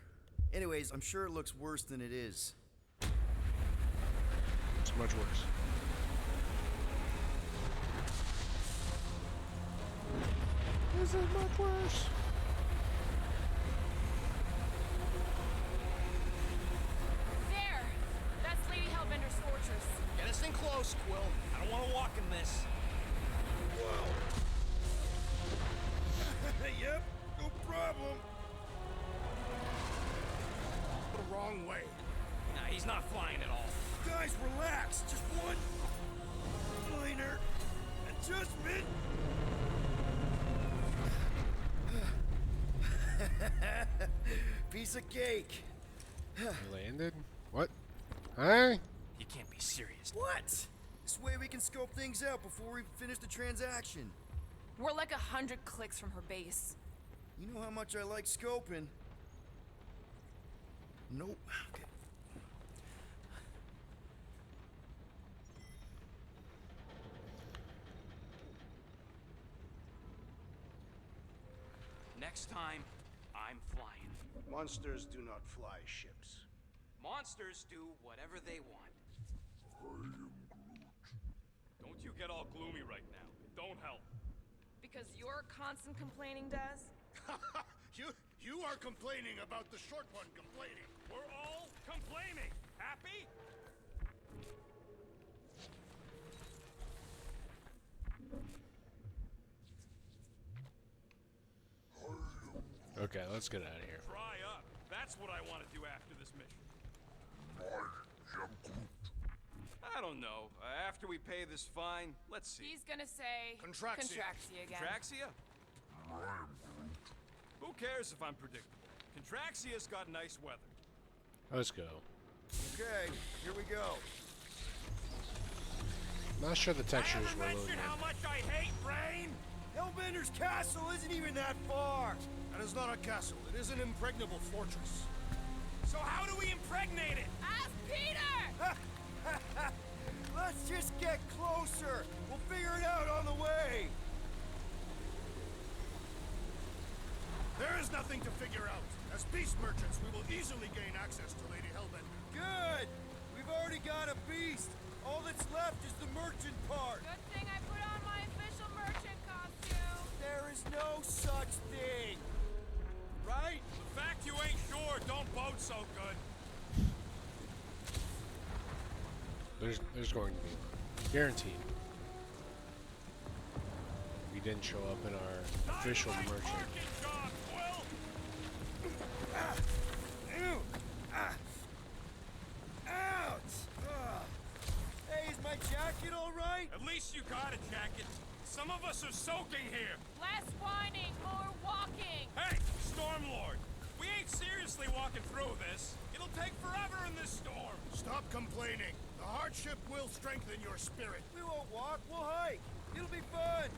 Anyways, I'm sure it looks worse than it is. It's much worse. This is much worse. There! That's Lady Hellbender's fortress. Get us in close, Quill. I don't want to walk in this. Whoa! Yep, no problem. The wrong way. Nah, he's not flying at all. Guys, relax. Just one minor adjustment. Piece of cake. He landed? What? Huh? You can't be serious. What? This way we can scope things out before we finish the transaction. We're like 100 clicks from her base. You know how much I like scoping. Nope. Okay. Next time, I'm flying. Monsters do not fly ships. Monsters do whatever they want. Don't you get all gloomy right now. It don't help. Because your constant complaining does? You are complaining about the short one complaining. We're all complaining. Happy? Okay, let's get out of here. Dry up. That's what I want to do after this mission. I don't know. After we pay this fine, let's see. He's gonna say... Contraxia. Contraxia again. Contraxia? Who cares if I'm predictable? Contraxia's got nice weather. Let's go. Okay, here we go. Not sure the textures were loaded mentioned how in. much I hate rain! Hellbender's castle isn't even that far. That is not a castle. It is an impregnable fortress. So how do we impregnate it? Ask Peter! Let's just get closer. We'll figure it out on the way. There is nothing to figure out. As beast merchants, we will easily gain access to Lady Hellbender. Good. We've already got a beast. All that's left is the merchant part. Good thing I put on my official merchant costume. There is no such thing. Right? The fact you ain't sure don't bode so good. There's going to be. Guaranteed. We didn't show up in our official merchant. Parking job, Quill! Ew. Ouch. Hey, is my jacket all right? At least you got a jacket. Some of us are soaking here. Less whining, more walking. Hey, Stormlord! We ain't seriously walking through this. It'll take forever in this storm. Stop complaining. The hardship will strengthen your spirit. We won't walk, we'll hike. It'll be fun.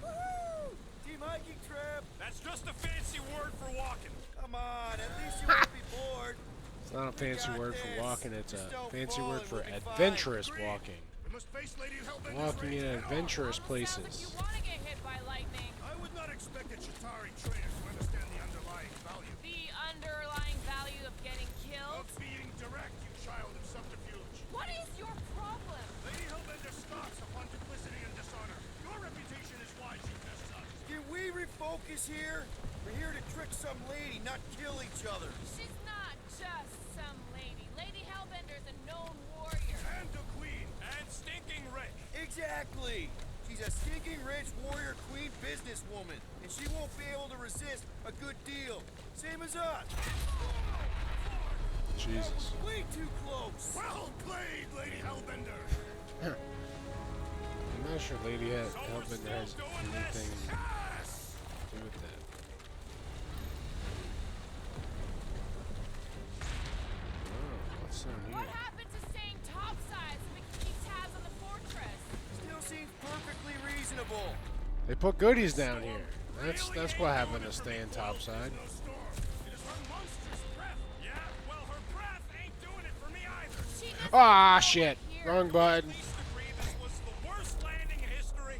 Woohoo! Team hiking trip. That's just a fancy word for walking. Come on, at least you won't be bored. It's not a fancy got word for this. walking, it's Just a don't fancy fall word and for we'll be fine. adventurous Agreed. walking. We must face Lady Hellbender's Walking rage in head on. adventurous Almost sounds places. like you want to get hit by lightning. I would not expect a Chitauri trainer to understand the underlying value The underlying value of getting killed. of being direct, you child of subterfuge. What is your problem? Lady Hellbender scoffs upon duplicity and dishonor. Your reputation is why she tests us. Can we refocus here? We're here to trick some lady, not kill each other. She's not just some lady. Lady Hellbender's a known warrior. stinking rich. Exactly! She's a stinking rich warrior queen businesswoman, and she won't be able to resist a good deal. Same as us. Jesus. Way too close. Well played, Lady Hellbender. I'm not sure Lady Hellbender has anything to do with that. Oh, what's down here? What happened to staying topside so we can keep tabs on the fortress? Still seems perfectly reasonable. They put goodies down here. That's what happened to staying topside. It is her monstrous breath. Yeah, well, her breath ain't doing it for me either. She doesn't Ah, know shit. we're here. Wrong button. Police agree this was the worst landing in history.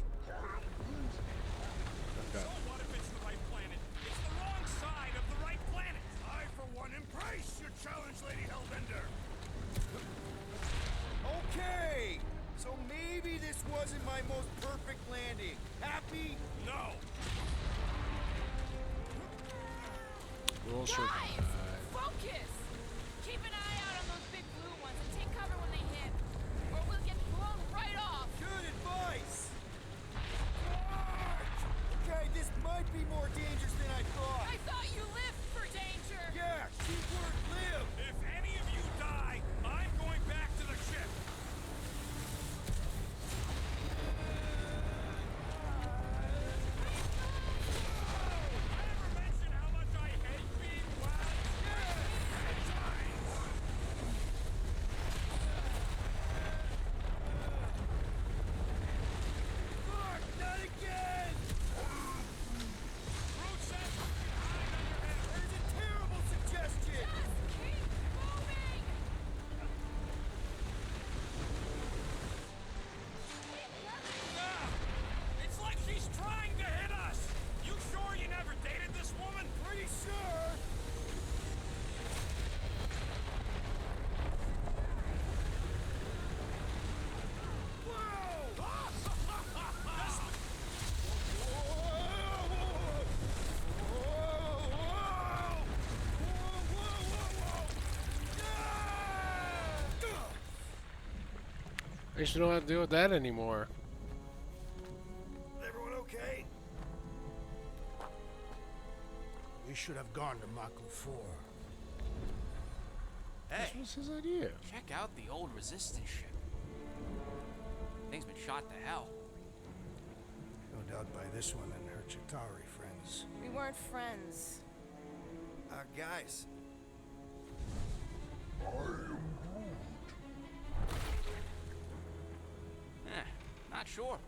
Okay. So what if it's the right planet? It's the wrong side of the right planet. I, for one, embrace your challenge, Lady Hellbender. Okay, so maybe this wasn't my most perfect landing. Happy? No. Roll Guys, survive. focus! Keep an eye out on those big blue ones and take cover when they hit, or we'll get blown right off. Good advice. Okay, this might be more dangerous than I thought. I thought you lived for danger. Yeah, keyword live. If any of you die, I'm going back to the ship. I ever mention how much I hate being whacked? Fuck, not again. Brute says you can hide under him. That is a terrible suggestion. Just keep moving. Ah, it's like she's trying to hit us. You sure you never dated this woman? Pretty sure. I used to know how to deal with that anymore. Everyone okay? We should have gone to Mach 4. This was his idea. Check out the old resistance ship. Thing's been shot to hell. No doubt by this one and her Chitauri friends. We weren't friends. Guys, Not sure.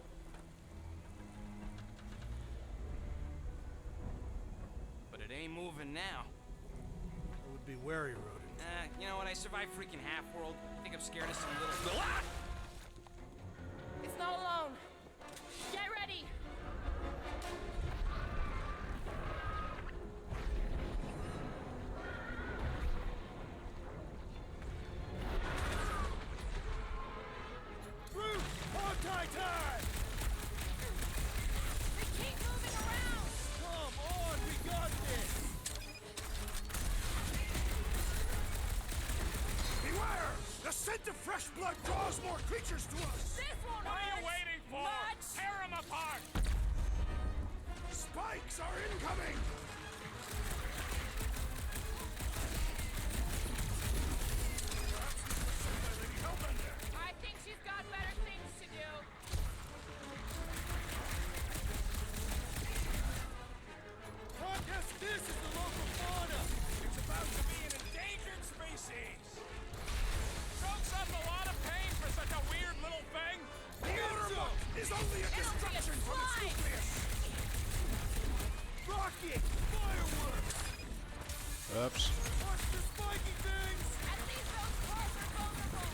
But it ain't moving now. I would be wary, Rodent. You know what? I survived freaking Half-World. I think I'm scared of some little... Ah! It's not alone. Get ready. Brute, hog-tie time! They keep moving around. Come on, we got this! Beware! The scent of fresh blood draws more creatures to us! This won't What are hurt you waiting for? much. Tear him apart! Spikes are incoming! I think she's got better things to do. Contest this is the local fauna! It's about to be an endangered species. Soaks up a lot of pain for such a weird little thing. The outer monk is only a It'll be a distraction from its slide. nucleus! Rocket! Fireworks! Oops. Watch the spiky things! At least those parts are vulnerable.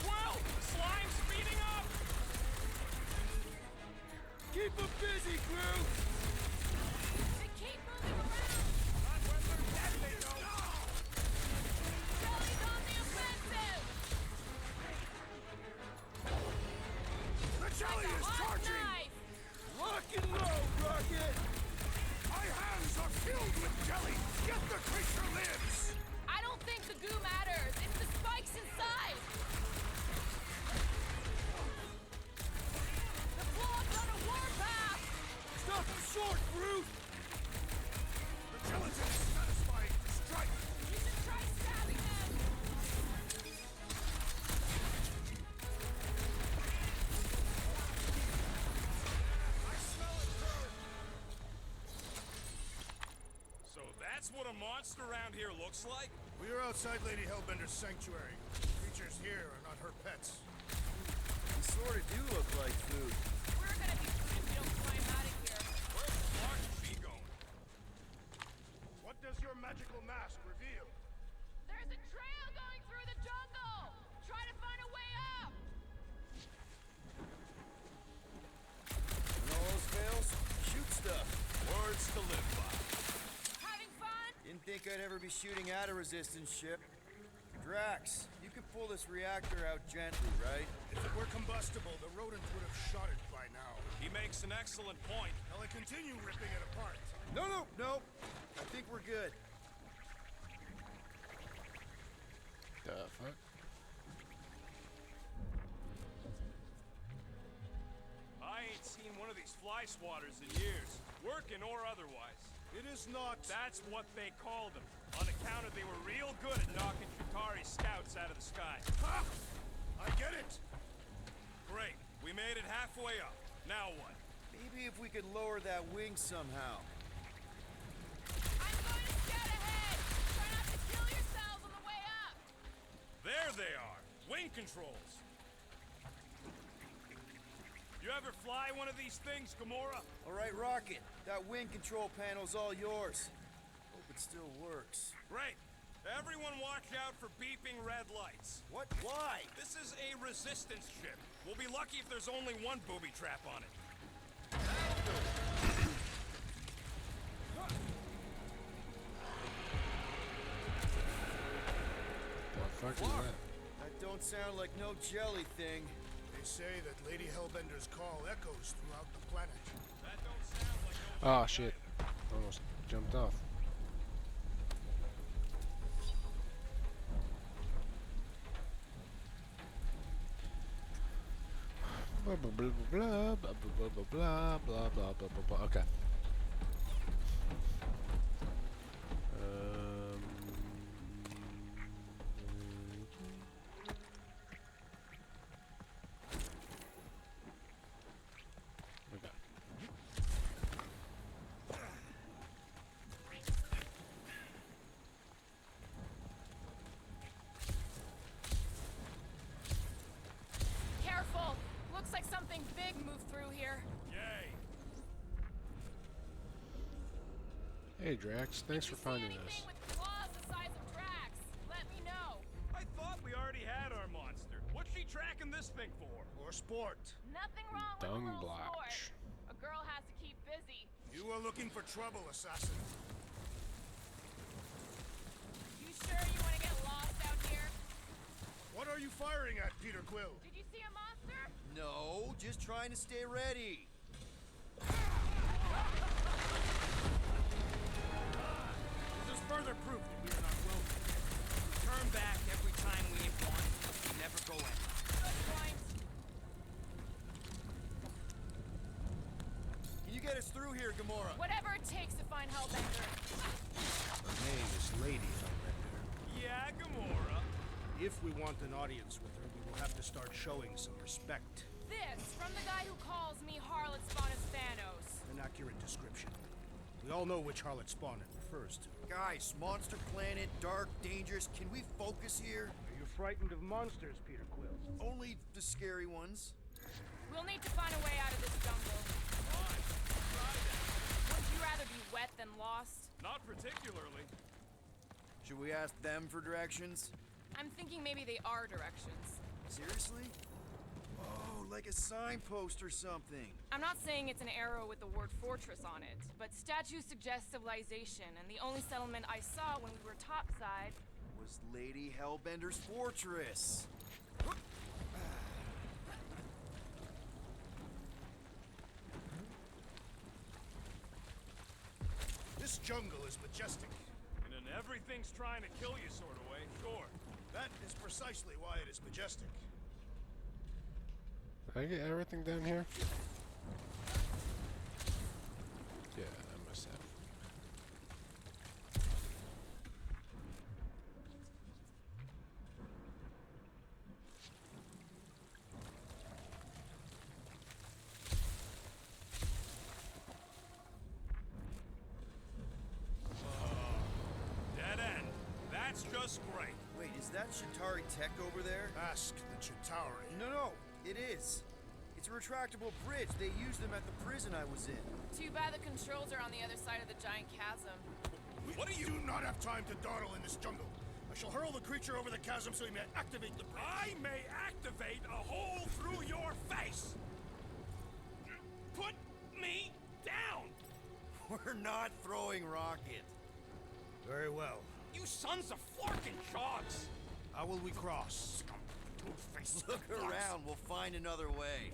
Well, slime's speeding up. Keep them busy, crew! They keep moving around. Not when they're dead, they don't. Jelly's on the offensive. The jelly Like a is hot charging! knife. Lock and load, Rocket! My hands are filled with jelly, yet the creature lives! I don't think the goo matters. It's the spikes inside. That's what a monster around here looks like? We are outside Lady Hellbender's sanctuary. Creatures here are not her pets. They sort of do look like food. We're gonna be food if we don't climb out of here. Where the fuck is she going? What does your magical mask reveal? There's a trail going through the jungle. Try to find a way up. When all else fails, shoot stuff. Words to live by. Having fun? Didn't think I'd ever be shooting at a resistance ship. Drax, you could pull this reactor out gently, right? If it were combustible, the rodents would have shot it by now. He makes an excellent point. Shall I continue ripping it apart? No. I think we're good. The fuck? I ain't seen one of these fly swatters in years, working or otherwise. It is not. That's what they called them, on account of they were real good at knocking Chitauri scouts out of the sky. Ha! I get it. Great, we made it halfway up. Now what? Maybe if we could lower that wing somehow. I'm going to scout ahead. Try not to kill yourselves on the way up. There they are, wing controls. You ever fly one of these things, Gamora? All right, Rocket. That wing control panel's all yours. Hope it still works. Great. Everyone watch out for beeping red lights. What? Why? This is a resistance ship. We'll be lucky if there's only one booby trap on it. The fuck is that? That don't sound like no jelly thing. They say that Lady Hellbender's call echoes throughout the planet. That don't sound like no... Oh shit. Almost jumped off. Blah blah blah blah blah blah blah blah blah blah blah blah. Okay. Okay. Careful. Looks like something big moved through here. Yay. Hey Drax, thanks for finding See us. anything with claws the size of Drax? Let me know. I thought we already had our monster. What's she tracking this thing for? For sport. Nothing wrong with a Dung little sport. blotch. A girl has to keep busy. You are looking for trouble, assassin. You sure you want to get lost out here? What are you firing at, Peter Quill? Did you see a monster? No, just trying to stay ready. This is further proof that we are not welcome. Turn back every time we hit one. Never go in. Good point. Can you get us through here, Gamora? Whatever it takes to find Hellbender. Her name is Lady Hellbender. Yeah, Gamora. If we want an audience with her, we will have to start showing some respect. This from the guy who calls me Harlot Spawn as Thanos. An accurate description. We all know which harlot spawn it refers to. Guys, monster planet, dark, dangerous. Can we focus here? Are you frightened of monsters, Peter Quill? Only the scary ones. We'll need to find a way out of this jungle. Fine. Try that. Would you rather be wet than lost? Not particularly. Should we ask them for directions? I'm thinking maybe they are directions. Seriously? Oh, like a signpost or something. I'm not saying it's an arrow with the word fortress on it, but statues suggest civilization, and the only settlement I saw when we were topside. Was Lady Hellbender's fortress. This jungle is majestic. In an everything's trying to kill you sort of way, sure. That is precisely why it is majestic. Did I get everything down here? Yeah, I must have. That's just great. Wait, is that Chitauri Tech over there? Ask the Chitauri. No, it is. It's a retractable bridge. They used them at the prison I was in. Too bad the controls are on the other side of the giant chasm. What are you? Do not have time to dawdle in this jungle. I shall hurl the creature over the chasm so he may activate the bridge. I may activate a hole through your face. Put me down. We're not throwing rockets. Very well. You sons of flarkin' jogs. How will we cross? Two-faced Look fucks. around. We'll find another way.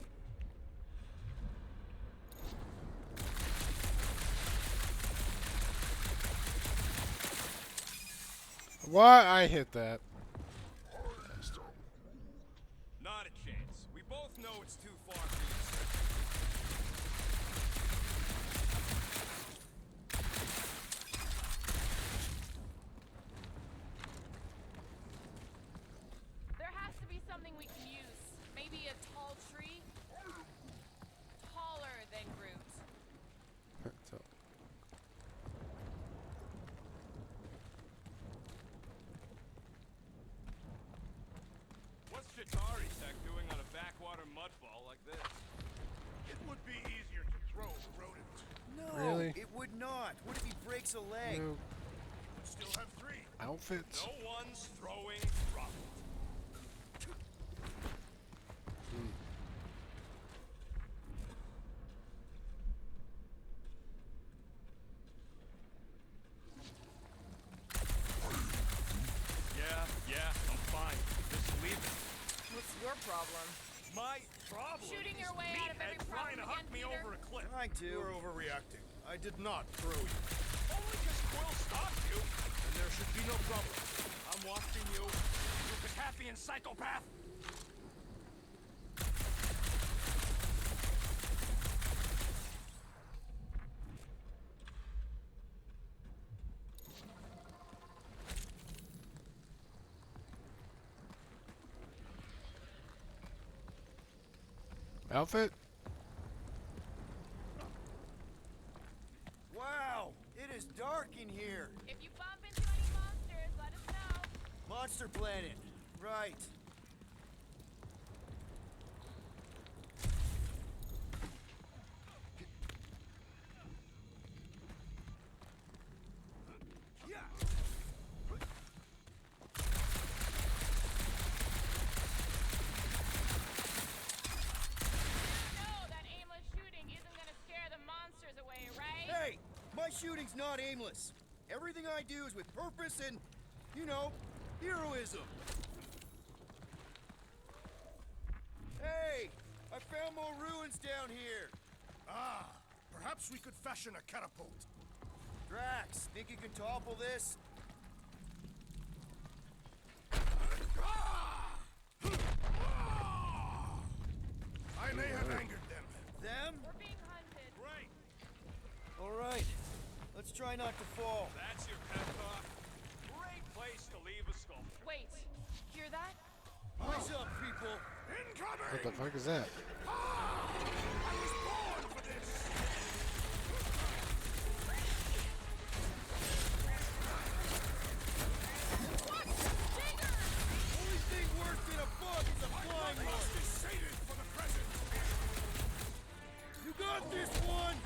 Why I hit that? Bastard. Not a chance. We both know it's too far for you. There has to be something we can use. Maybe a tall tree? Taller than Groot. So, What's Chitauri Tech doing on a backwater mudball like this? It would be easier to throw the rodent. No, Really? it would not. What if he breaks a leg? no Would still have 3. outfits. No one's throwing rocket. Yeah, I'm fine. Just leave it. What's your problem? My problem Shooting is your way out of every meathead trying to problem huck again, me Peter? over a cliff. Trying to. You're overreacting. I did not throw you. Only because Quill stopped you. And there should be no problem. I'm watching you. You Cataphian psychopath. Outfit? Wow, it is dark in here. If you bump into any monsters, let us know. Monster Planet. Right. No, that aimless shooting isn't gonna scare the monsters away, right? Hey, my shooting's not aimless. Everything I do is with purpose and, you know, heroism. Hey, I found more ruins down here. Ah, perhaps we could fashion a catapult. Drax, think you can topple this? I may have angered them. Them? We're being hunted. Great. All right. Let's try not to fall. That's your pep talk. Great place to leave a sculpture. Wait, hear that? Eyes up, people. Incoming! What the fuck is that? I was born for this! Only thing worse than a bug is a flying one. Must be sated for the present. You got this one.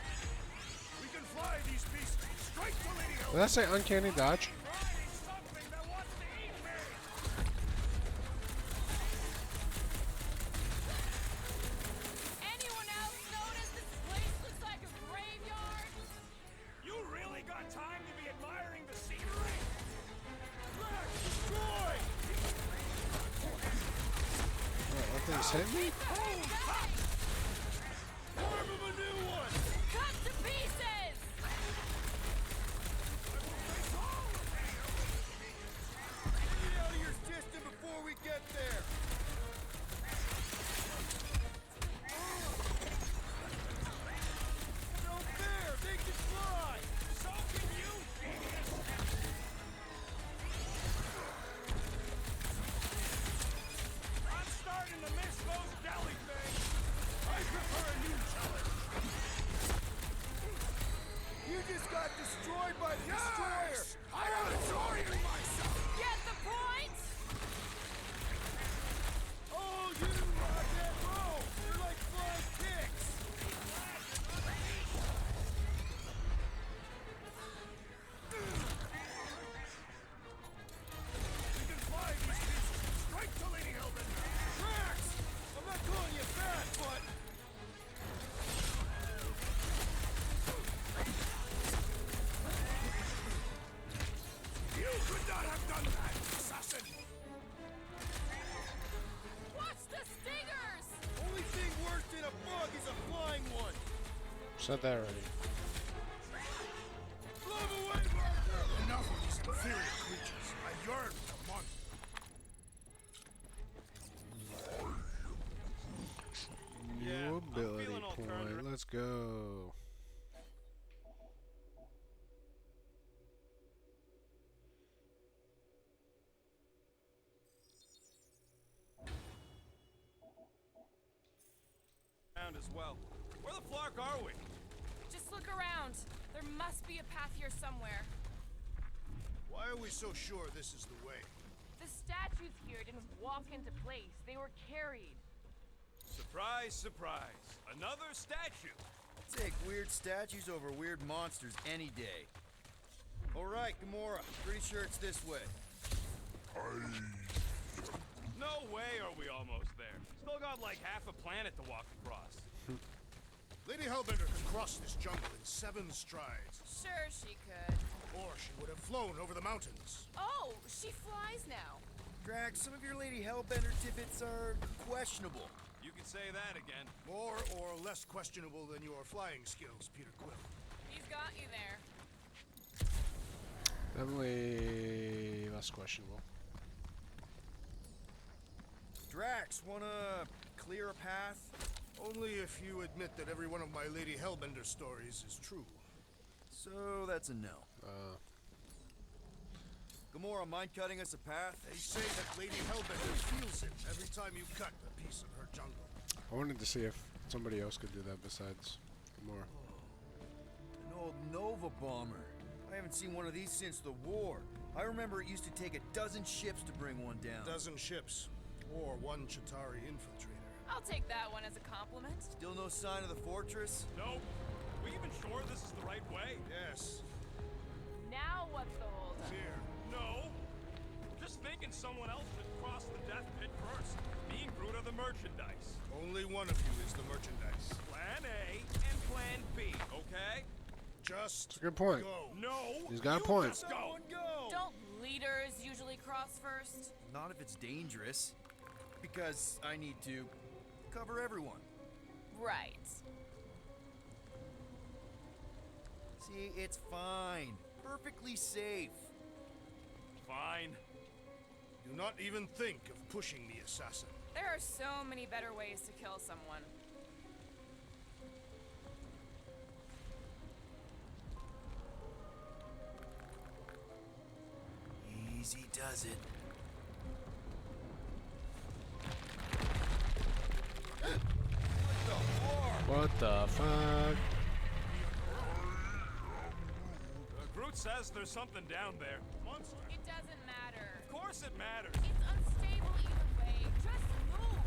We can fly these beasts straight to Lady Hill. Did I say uncanny dodge? Riding something that wants to eat me! Anyone else notice this place looks like a graveyard? You really got time to be admiring the scenery? Drax, destroy! That thing's hit me? Form of a new one. Cut to pieces! Get out of your system before we get there. No fair. They can fly. So can you, genius! I'm starting to miss those deli Said that already. Enough of these inferior creatures. I yearn for monsters. Yeah, New I'm ability feeling point. alternative. Let's go. Around as well. Where the flark are we? Just look around. There must be a path here somewhere. Why are we so sure this is the way? The statues here didn't walk into place. They were carried. Surprise, surprise. Another statue. Take weird statues over weird monsters any day. Alright, Gamora. Pretty sure it's this way. No way are we almost there. Still got like half a planet to walk across. Lady Hellbender could cross this jungle in 7 strides. Sure, she could. Or she would have flown over the mountains. Oh, she flies now. Drax, some of your Lady Hellbender tidbits are questionable. You can say that again. More or less questionable than your flying skills, Peter Quill. He's got you there. Definitely less questionable. Drax, wanna clear a path? Only if you admit that every one of my Lady Hellbender stories is true. So that's a no. Gamora, mind cutting us a path? They say that Lady Hellbender feels it every time you cut a piece of her jungle. I wanted to see if somebody else could do that besides Gamora. An old Nova bomber. I haven't seen one of these since the war. I remember it used to take 12 ships to bring one down. 12 ships. Or 1 Chitauri infiltrator. I'll take that one as a compliment. Still no sign of the fortress? Nope. We even sure this is the right way? Yes. Now what's the hold? Here. No. Just thinking someone else should cross the death pit first. Being Groot of the merchandise. Only one of you is the merchandise. Plan A and Plan B, okay? Just That's a good point. go. No. He's got a you point. Just go. Don't leaders usually cross first? Not if it's dangerous. Because I need to cover everyone. Right. See, it's fine. Perfectly safe. Fine. Do not even think of pushing the assassin. There are so many better ways to kill someone. Easy does it. What the fuck? Groot says there's something down there. Monster. It doesn't matter. Of course it matters. It's unstable either way. Just move.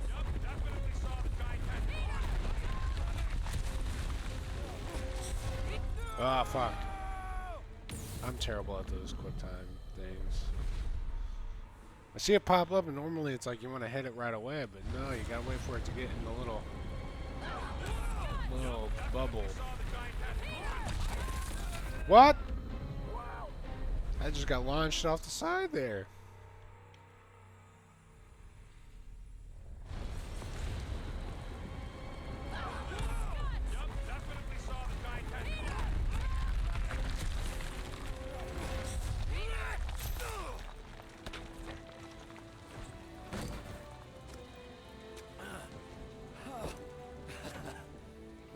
Yup, definitely saw the giant head. Ah, fuck. I'm terrible at those quick time things. I see it pop up, and normally it's like you want to hit it right away, but no, you gotta wait for it to get in the little bubble. What? I just got launched off the side there. Yup, definitely saw the giant head.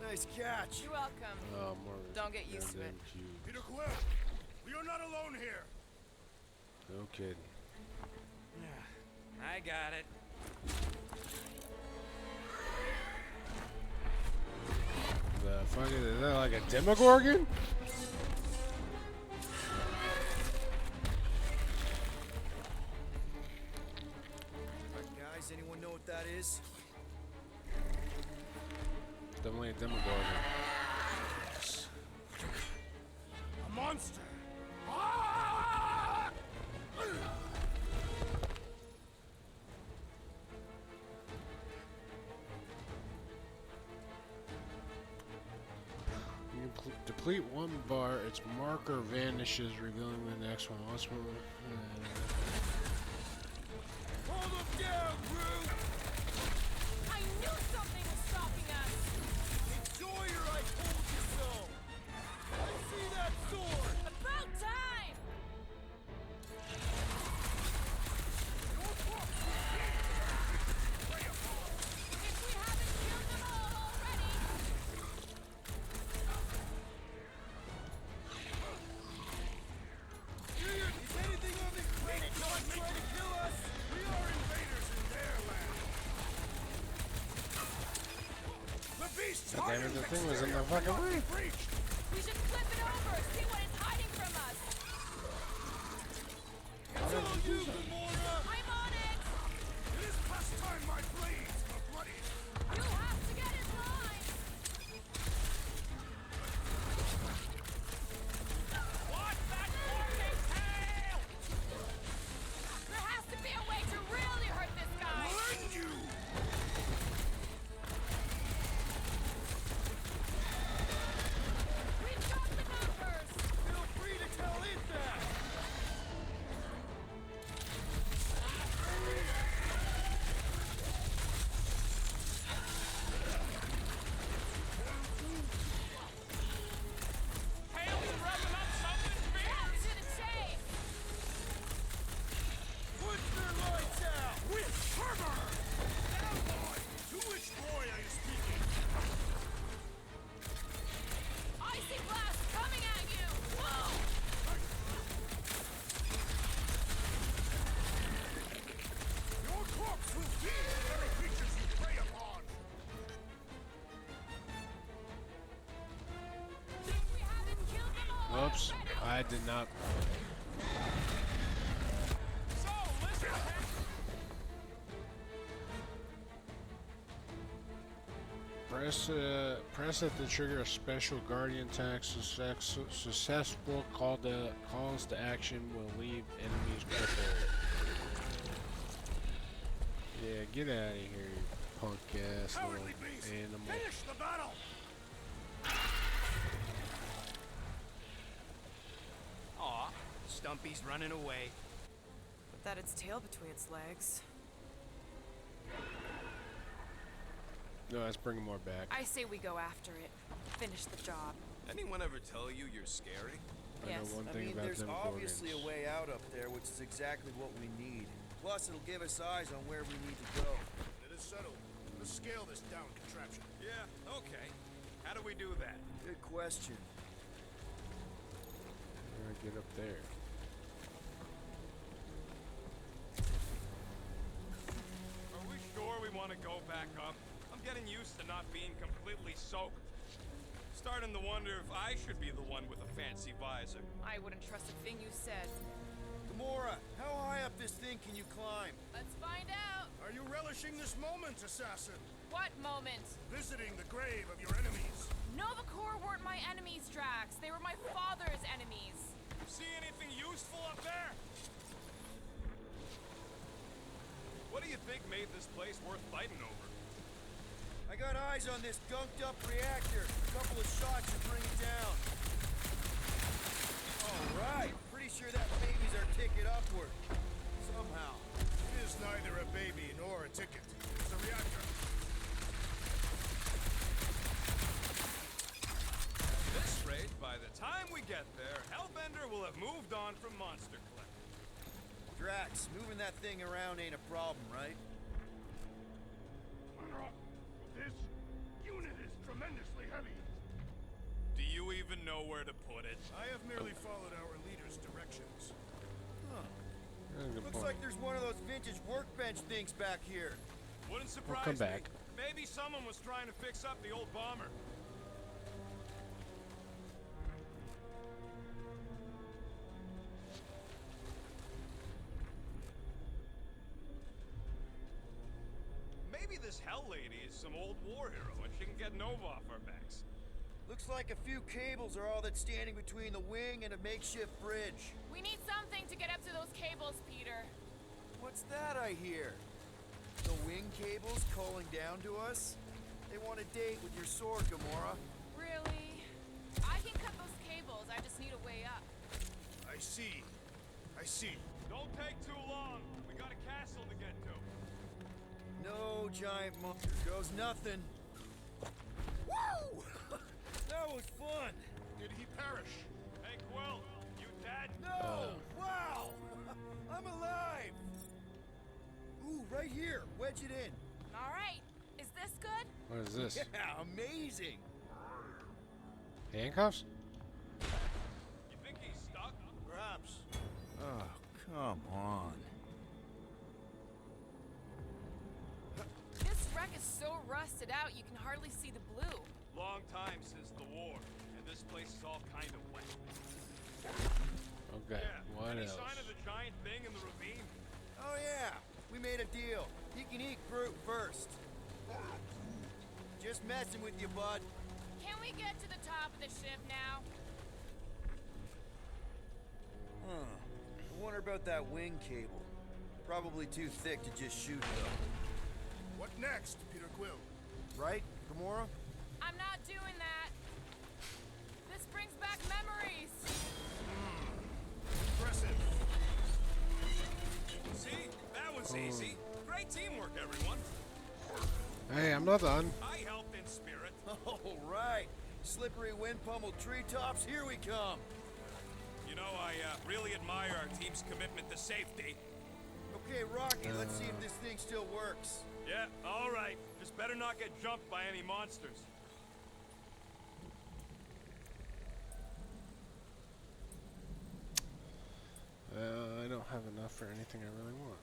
Nice catch. You're welcome. Oh, more Don't get used to it. goddamn cube. Peter Quill, we are not alone here. No kidding. I got it. The fuck is that, like a Demogorgon? Guys, anyone know what that is? Definitely a Demogorgon. A monster. You can deplete one bar, its marker vanishes, revealing the next one. Let's move. Hold him down, Groot! I knew something thing was in my fucking way. We should flip it over, see what it's hiding from us. It's all you, Gamora! I'm on it! It is past time my blades are bloody! You have to get in line! What that fucking tail! There has to be a way to really hurt this guy! Mind you! We've got the numbers! Feel free to tell it that! Tail's revving up something big! Down to the chase! Put their lights out! With fervor! Now, boy! To which boy are you speaking? Icy blast coming at you! Whoa! Your corpse will feed the very creatures you prey upon! We haven't killed them all! Whoops, I did not. So, listen! Press at the trigger a special guardian attack successful calls to action will leave enemies crippled. Yeah, get out of here, you punk ass little Cowardly beast! animal. Finish the battle! Aw, Stumpy's running away. Put that its tail between its legs. No, let's bring more back. I say we go after it. Finish the job. Anyone ever tell you you're scary? I know Yes. one I thing mean, about there's them obviously Gorgons. a way out up there, which is exactly what we need. Plus, it'll give us eyes on where we need to go. It is settled. Let's scale this down contraption. Yeah, okay. How do we do that? Good question. How do I get up there? Are we sure we want to go back up? I'm getting used to not being completely soaked. Starting to wonder if I should be the one with a fancy visor. I wouldn't trust a thing you said. Gamora, how high up this thing can you climb? Let's find out! Are you relishing this moment, assassin? What moment? Visiting the grave of your enemies. Nova Corps weren't my enemies, Drax. They were my father's enemies. See anything useful up there? What do you think made this place worth fighting over? I got eyes on this gunked up reactor. A couple of shots should bring it down. All right. Pretty sure that baby's our ticket upward. Somehow. It is neither a baby nor a ticket. It's a reactor. At this rate, by the time we get there, Hellbender will have moved on from Monster Collector. Drax, moving that thing around ain't a problem, right? This unit is tremendously heavy. Do you even know where to put it? I have merely followed our leader's directions. That's a good Looks point. like there's one of those vintage workbench things back here. Wouldn't surprise come back. me. Maybe someone was trying to fix up the old bomber. Maybe this Hell Lady is some old war hero and she can get Nova off our backs. Looks like a few cables are all that's standing between the wing and a makeshift bridge. We need something to get up to those cables, Peter. What's that I hear? The wing cables calling down to us? They want a date with your sword, Gamora. Really? I can cut those cables. I just need a way up. I see. I see. Don't take too long. We got a castle to get to. No giant monster goes nothing. Woo! That was fun. Did he perish? Hey, Quill, you dead? No! Wow! I'm alive! Ooh, right here. Wedge it in. All right. Is this good? What is this? Yeah, amazing. Handcuffs? You think he's stuck? Perhaps. Oh, come on. This wreck is so rusted out you can hardly see the blue. Long time since the war, and this place is all kind of wet. Okay, Yeah, what any else? sign of the giant thing in the ravine? Oh yeah, we made a deal. He can eat fruit first. Just messing with you, bud. Can we get to the top of the ship now? Huh. I wonder about that wing cable. Probably too thick to just shoot though. What next, Peter Quill? Right, Gamora? I'm not doing that. This brings back memories. Impressive. See? That was easy. Great teamwork, everyone. Hey, I'm not done. I helped in spirit. All right. Slippery wind-pummeled treetops, here we come. You know, I really admire our team's commitment to safety. Okay, Rocky, let's see if this thing still works. Yeah, all right. Just better not get jumped by any monsters. I don't have enough for anything I really want.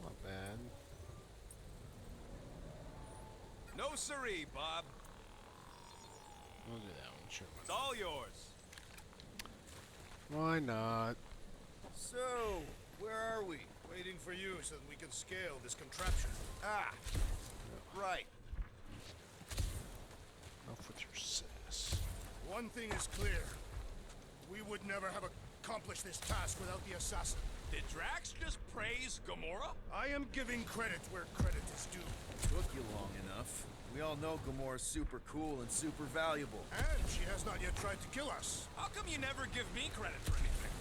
Not bad. No siree, Bob. I'll do that one, sure. It's all yours. Why not? So, where are we? Waiting for you so that we can scale this contraption. Ah, right. Off with your sass. One thing is clear. We would never have accomplished this task without the assassin. Did Drax just praise Gamora? I am giving credit where credit is due. Took you long enough. We all know Gamora's super cool and super valuable. And she has not yet tried to kill us. How come you never give me credit for anything?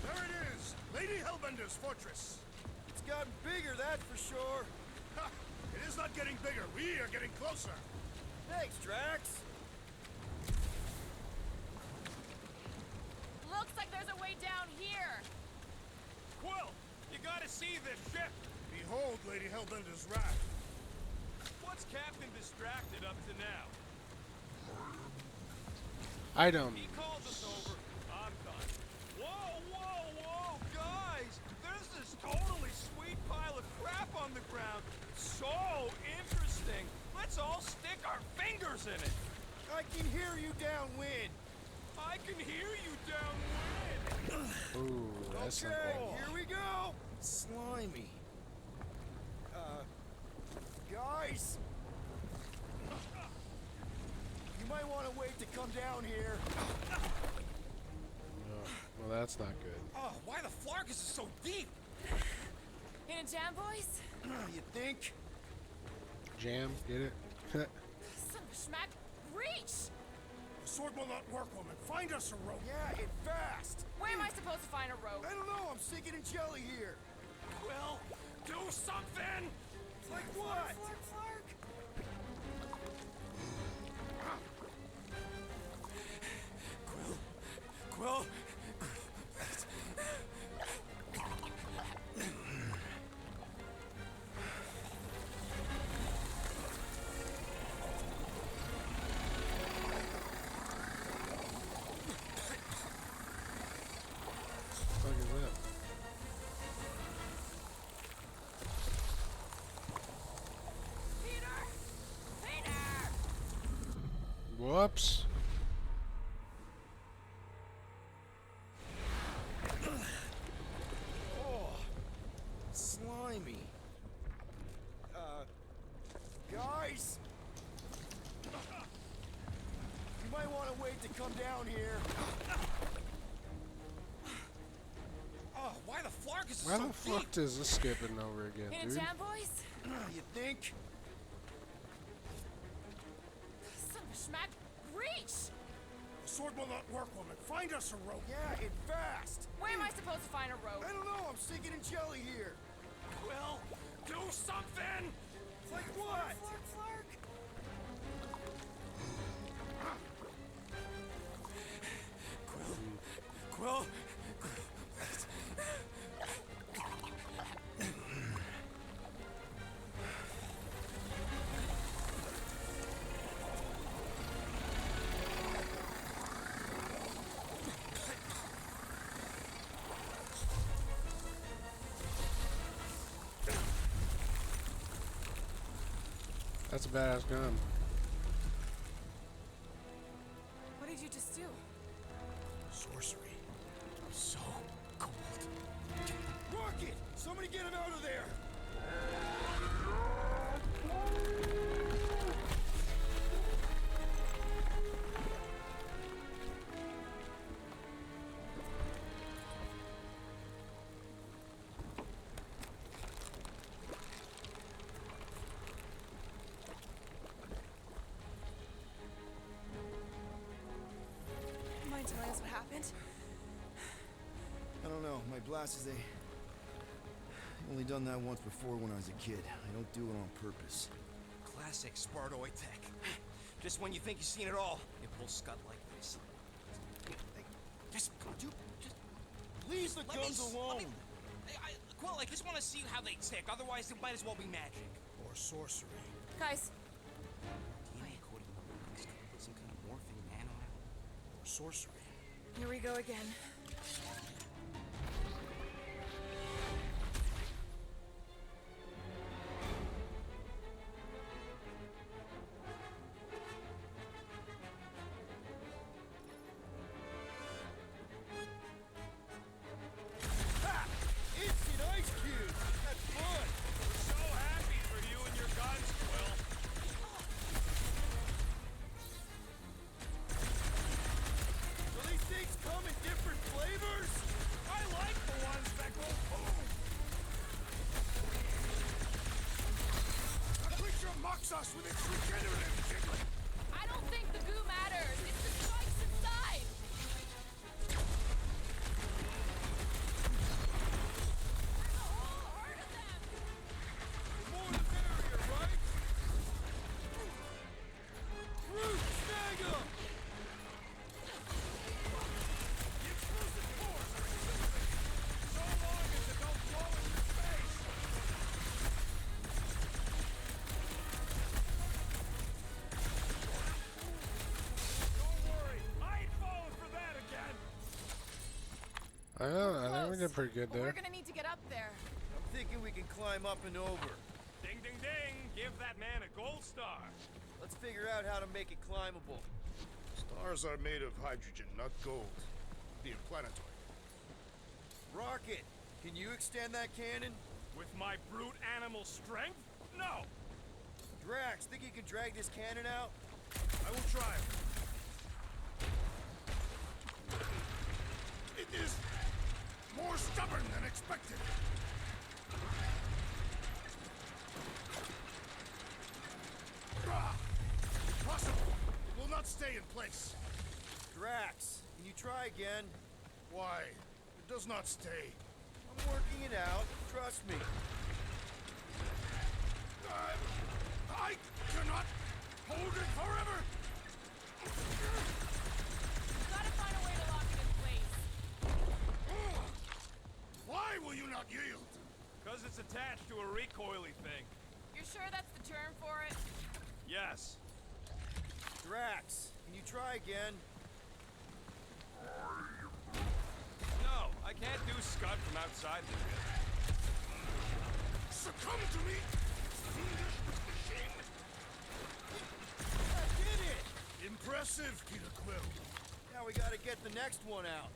There it is! Lady Hellbender's fortress! It's gotten bigger, that's for sure. Ha! It is not getting bigger. We are getting closer. Thanks, Drax. Looks like there's a way down here. Quill, you gotta see this ship. Behold Lady Hellbender's wrath. What's Captain Distracted up to now? Item. He calls us over. I'm done. Whoa, whoa, whoa, guys! There's this totally sweet pile of crap on the ground. So interesting. Let's all stick our fingers in it. I can hear you downwind. I can hear you downwind. Ooh, that's Okay, not cool. here we go. Slimy. Guys. You might want to wait to come down here. Well, that's not good. Oh, why the Flarkus is so deep? In a jam, boys? You think? Jam, get it? Son of a schmack. Reach! The sword will not work, woman. Find us a rope. Yeah, and fast. Where am I supposed to find a rope? I don't know. I'm sinking in jelly here. Quill, do something! Like what? Quill, What the fuck is that? Peter! Peter! Whoops. Oh, slimy. Guys. You might want to wait to come down here. oh, why the Flarkus is Why so the fuck deep? is this skipping over again, In a dude? jam, boys? You think? Son of a schmack. Reach! The sword will not work, woman. Find us a rope. Yeah, and fast. Where am I supposed to find a rope? I don't know. I'm sinking in jelly here. Quill, do something! Like what? Quill, That's a badass gun. What did you just do? Sorcery. So cold. Rocket! Somebody get him out of there! Mind telling us what happened? I don't know. My blast is only done that once before when I was a kid. I don't do it on purpose. Classic Spartoid tech. Just when you think you've seen it all, it pulls Scud like this. Just, Leave the let me guns s- alone! let me- Quill, I just want to see how they tick. Otherwise, it might as well be magic. Or sorcery. Guys, DNA coding the lungs. Could we put some kind of morphing nano out? Or sorcery. here we go again. Ha! Instant ice cube! That's fun! We're so happy for you and your guns, Quill. Do these things come in different flavors? I like the ones that go boom. The creature mocks us with its regenerative jiggling! I don't think the goo matters. It's the spikes inside. There's a whole herd of them. The more the merrier, right? Root, snag 'em! The explosive cores are exhilarating. So long as it don't blow in your face. Don't worry, I ain't falling for that again. I think we did pretty good But we're there. gonna need to get up there. I'm thinking we can climb up and over. Ding, ding, ding. Give that man a gold star. Let's figure out how to make it climbable. Stars are made of hydrogen, not gold. Being planetoid. Rocket, can you extend that cannon? With my brute animal strength? No. Drax, think you can drag this cannon out? I will try. It is more stubborn than expected. Ah, impossible. It will not stay in place. Drax, can you try again? Why? It does not stay. I'm working it out. Trust me. I cannot hold it forever. We've gotta find a way to lock it in place. Why will you not yield? Because it's attached to a recoily thing. You're sure that's the term for it? Yes. Drax, can you try again? No, I can't do Scud from outside the ship. Succumb to me, fiendish machine. I did it! Impressive, Peter Quill. Now we gotta get the next one out.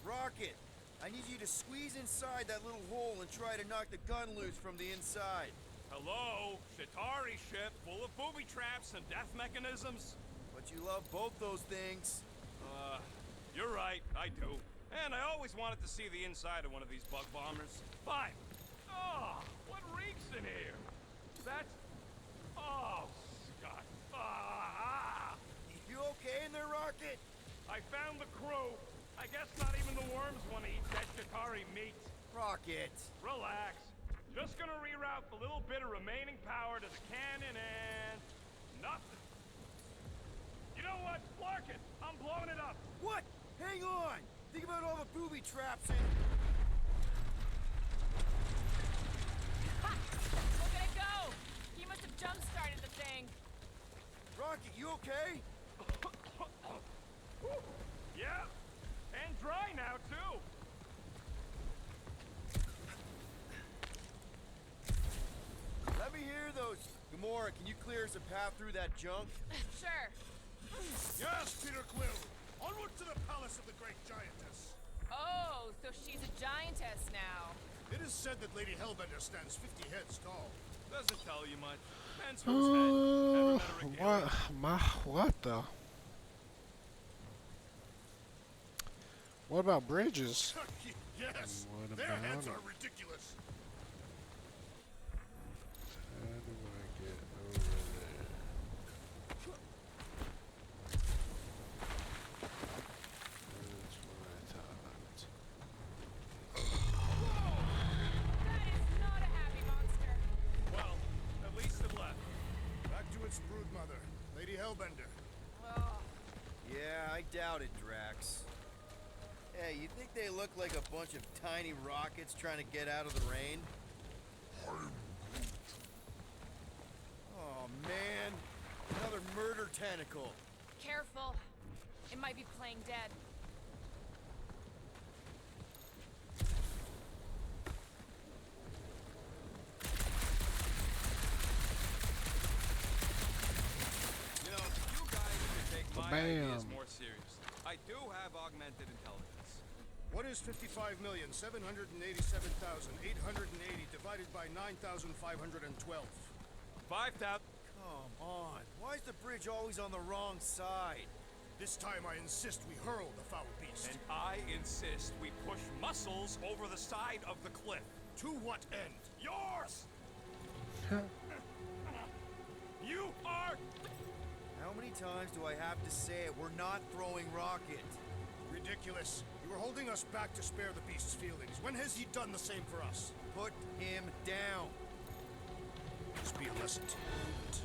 Rocket, I need you to squeeze inside that little hole and try to knock the gun loose from the inside. Hello? Shatari ship full of booby traps and death mechanisms? But you love both those things. You're right, I do. And I always wanted to see the inside of one of these bug bombers. Fine. Oh, what reeks in here? That's... Oh, Scott. Ah! You okay in there, Rocket? I found the crew. I guess not even the worms want to eat that Shatari meat. Rocket. Relax. Just gonna reroute the little bit of remaining power to the cannon and... nothing. You know what? Clark it. I'm blowing it up. What? Hang on! Think about all the booby traps and... Ha! Look at it go! He must have jump-started the thing. Rocket, you okay? Yeah. And dry now, too. Let me hear those. Gamora, can you clear us a path through that junk? Sure. Yes, Peter Quill! Onward to the palace of the great giantess! Oh, so she's a giantess now. It is said that Lady Hellbender stands 50 heads tall. Doesn't tell you much. Depends whose head. Ever met her again? What the? What about bridges? Yes, What their about heads it? are ridiculous. How do I get over there? That's what I thought. That is not a happy monster. Well, at least it left. Back to its brood mother, Lady Hellbender. Oh, Yeah, I doubt it, Drax. Hey, you think they look like a bunch of tiny rockets trying to get out of the rain? Oh, man. Another murder tentacle. careful. It might be playing dead. You know, you guys should take my ideas Bam. more seriously. I do have augmented intelligence. What is 55,787,880 divided by 9,512? 5,000. Come on. Why is the bridge always on the wrong side? This time I insist we hurl the foul beast. And I insist we push muscles over the side of the cliff. To what end? Yours! You are... How many times do I have to say it? We're not throwing rockets. Ridiculous. You were holding us back to spare the beast's feelings. When has he done the same for us? Put him down. This be a lesson to you.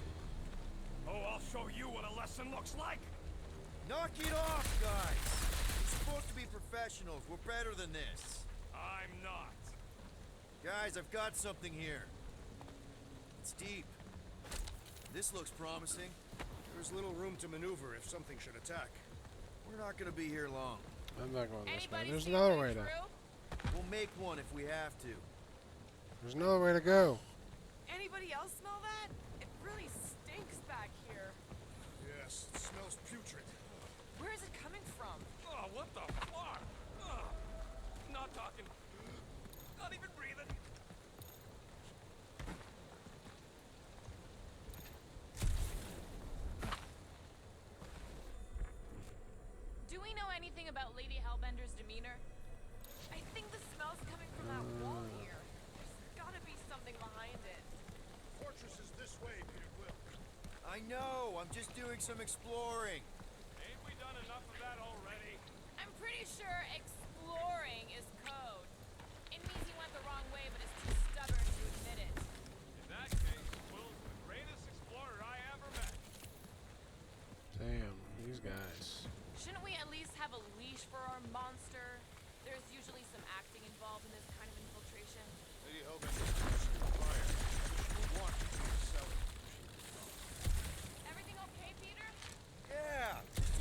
Oh, I'll show you what a lesson looks like! Knock it off, guys. We're supposed to be professionals. We're better than this. I'm not. Guys, I've got something here. It's deep. This looks promising. There's little room to maneuver if something should attack. We're not gonna be here long. I'm not going this way. Anybody There's see another a way to. through? We'll make one if we have to. There's another way to go. Anybody else smell that? It really stinks back here. Yes, it smells putrid. Where is it coming from? Oh, what the fuck? Not talking. Not even breathing. Do we know anything about Lady Hellbender's demeanor? I think the smell's coming from that wall here. There's gotta be something behind it. Fortress is this way, Peter Quill. I know. I'm just doing some exploring. Ain't we done enough of that already? I'm pretty sure exploring is code. It means he went the wrong way, but is too stubborn to admit it. In that case, Will's the greatest explorer I ever met. Damn, these guys. Shouldn't we at least have a leash for our monster? There's usually some acting involved in this kind of infiltration. Lady Hellbender is fire. We'll want to be selling. Everything okay, Peter? Yeah, just,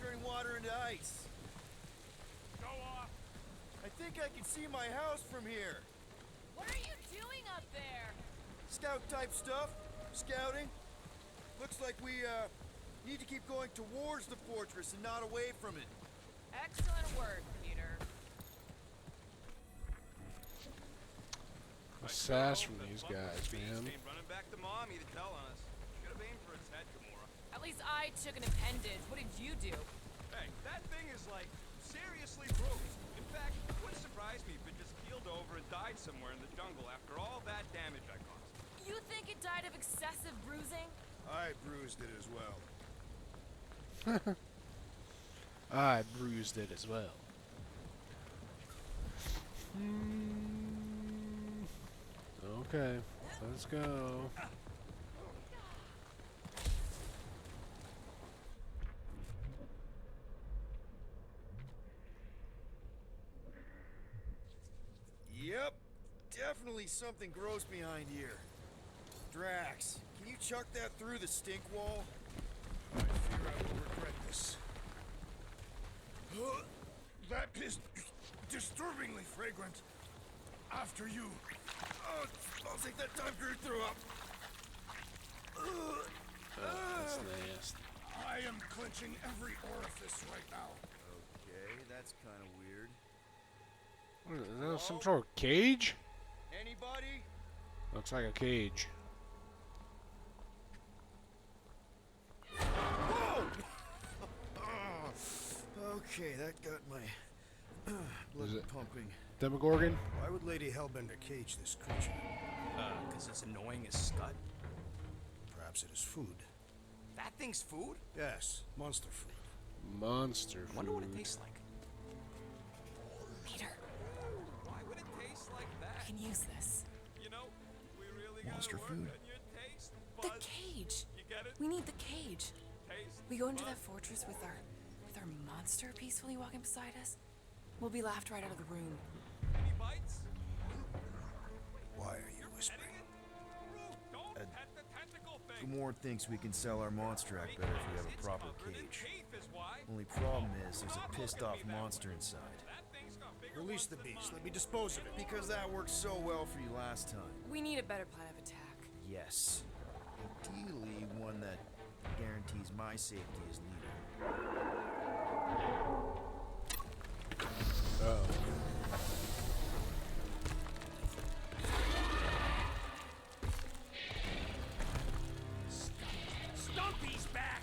turning water into ice. Go off. I think I can see my house from here. What are you doing up there? Scout type stuff. Scouting. Looks like we, need to keep going towards the fortress and not away from it. Excellent work, Peter. The sass from these guys, Beast man. came running back to mommy to tell on us. Should have aimed for its head, Gamora. At least I took an appendage. What did you do? Hey, that thing is like seriously bruised. In fact, it wouldn't surprise me if it just keeled over and died somewhere in the jungle after all that damage I caused. You think it died of excessive bruising? I bruised it as well. I bruised it as well. Okay, let's go. Yep, definitely something gross behind here. Drax, can you chuck that through the stink wall? I fear I will regret this. That is disturbingly fragrant. After you. I'll take that time crew through up. punching every orifice right now. Okay, that's kind of weird. What is that, some sort of cage? Anybody? Looks like a cage. Whoa! Okay, that got my blood pumping. Demogorgon? Why would Lady Hellbender cage this creature? Because it's annoying as scud. Perhaps it is food. That thing's food? Yes, monster food. Monster I wonder what it food. tastes like. Peter, Why would it taste like that? we can use this. You know, we really Monster gotta work food. on your taste The buds. cage. You get it? We need the cage. Taste We go into bud. that fortress with our monster peacefully walking beside us. We'll be laughed right out of the room. Any bites? Why are you whispering? Don't pet the tentacle thing. Gamorn thinks we can sell our monster act better if we have a It's proper covered in cage. teeth is why. Only problem is there's a pissed off monster inside. That thing's got bigger Release ones the than beast. mine. Let me dispose of it. Because that worked so well for you last time. We need a better plan of attack. Yes. Ideally, one that guarantees my safety as leader. Uh-oh. Stumpy's back!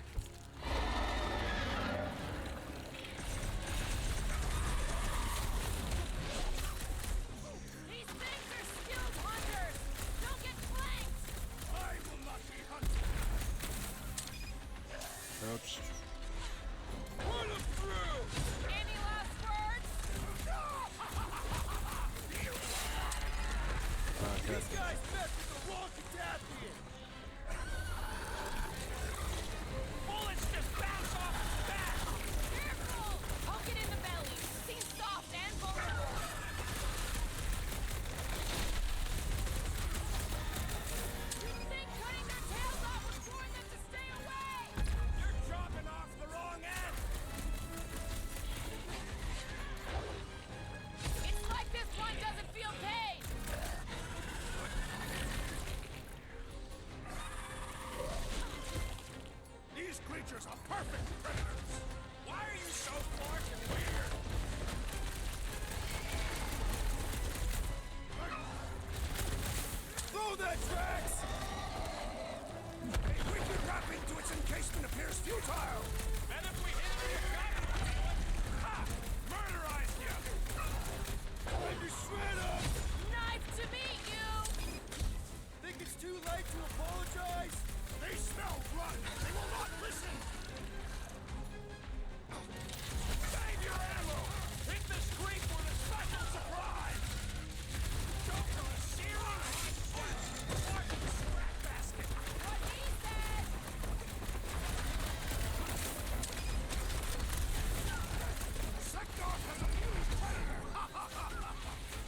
These things are skilled hunters! Don't get flanked! I will not be hunted. Oops. Put him through! Any last words? Okay. These guys met with the wrong Cataphian! Bullets just bounce off his back! Careful! Poke it in the belly. Seems soft and vulnerable. Think cutting their tails off would warn them to stay away! You're chopping off the wrong end! It's like this one doesn't feel pain! These creatures are perfect predators. Why are you so fucking weird? Throw that tracks! A wicked wrap into its encasement appears futile. And if we hit it, ha! Murderize you! And you shred up! Knife to meet you! Think it's too late to apologize? They smell blood. They will not listen. Save your ammo! Hit this creep with a special surprise! Don't go to searing! Fucking scrap basket! What he said! Sektor has a new predator. Ha ha ha ha!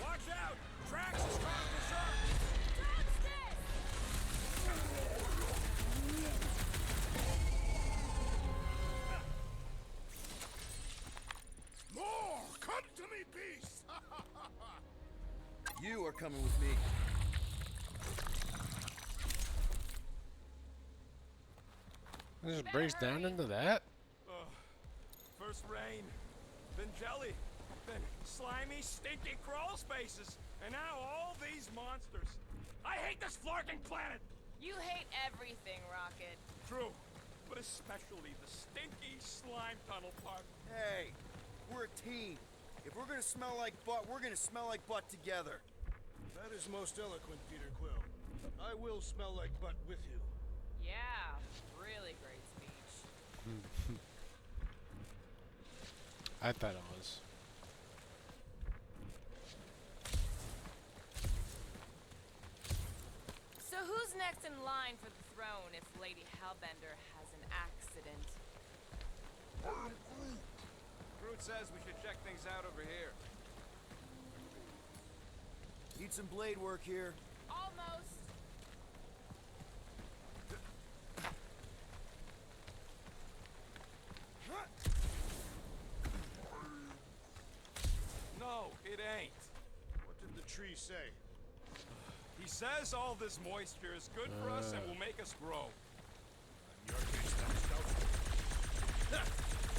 Watch out! Trax is trying to desert! Dodge this! More! Come to me, beast! You are coming with me. This just breaks down into that? First rain, then jelly, then slimy, stinky crawl spaces, and now all these monsters. I hate this flarking planet! You hate everything, Rocket. True, but especially the stinky slime tunnel part. Hey, we're a team. If we're gonna smell like butt, we're gonna smell like butt together. That is most eloquent, Peter Quill. I will smell like butt with you. Yeah, really great speech. I thought it was. So who's next in line for the throne if Lady Hellbender has an accident? Groot says we should check things out over here. Need some blade work here. Almost. No, it ain't. What did the tree say? He says all this moisture is good for us and will make us grow. In your case, that's doubtful.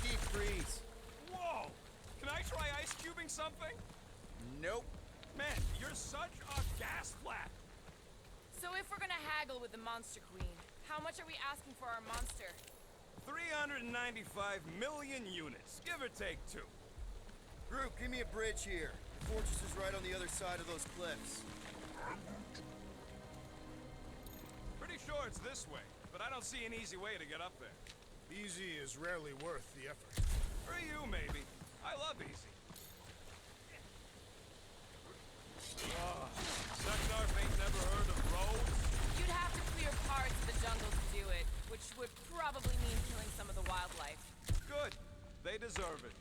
Deep freeze. Whoa! Can I try ice cubing something? Nope. Man, you're such a gas flap. So if we're gonna haggle with the Monster Queen, how much are we asking for our monster? 395 million units, give or take 2. Group, give me a bridge here. The fortress is right on the other side of those cliffs. Pretty sure it's this way, but I don't see an easy way to get up there. Easy is rarely worth the effort. For you, maybe. I love easy. Sucknarf ain't never heard of roads? You'd have to clear parts of the jungle to do it, which would probably mean killing some of the wildlife. Good. They deserve it.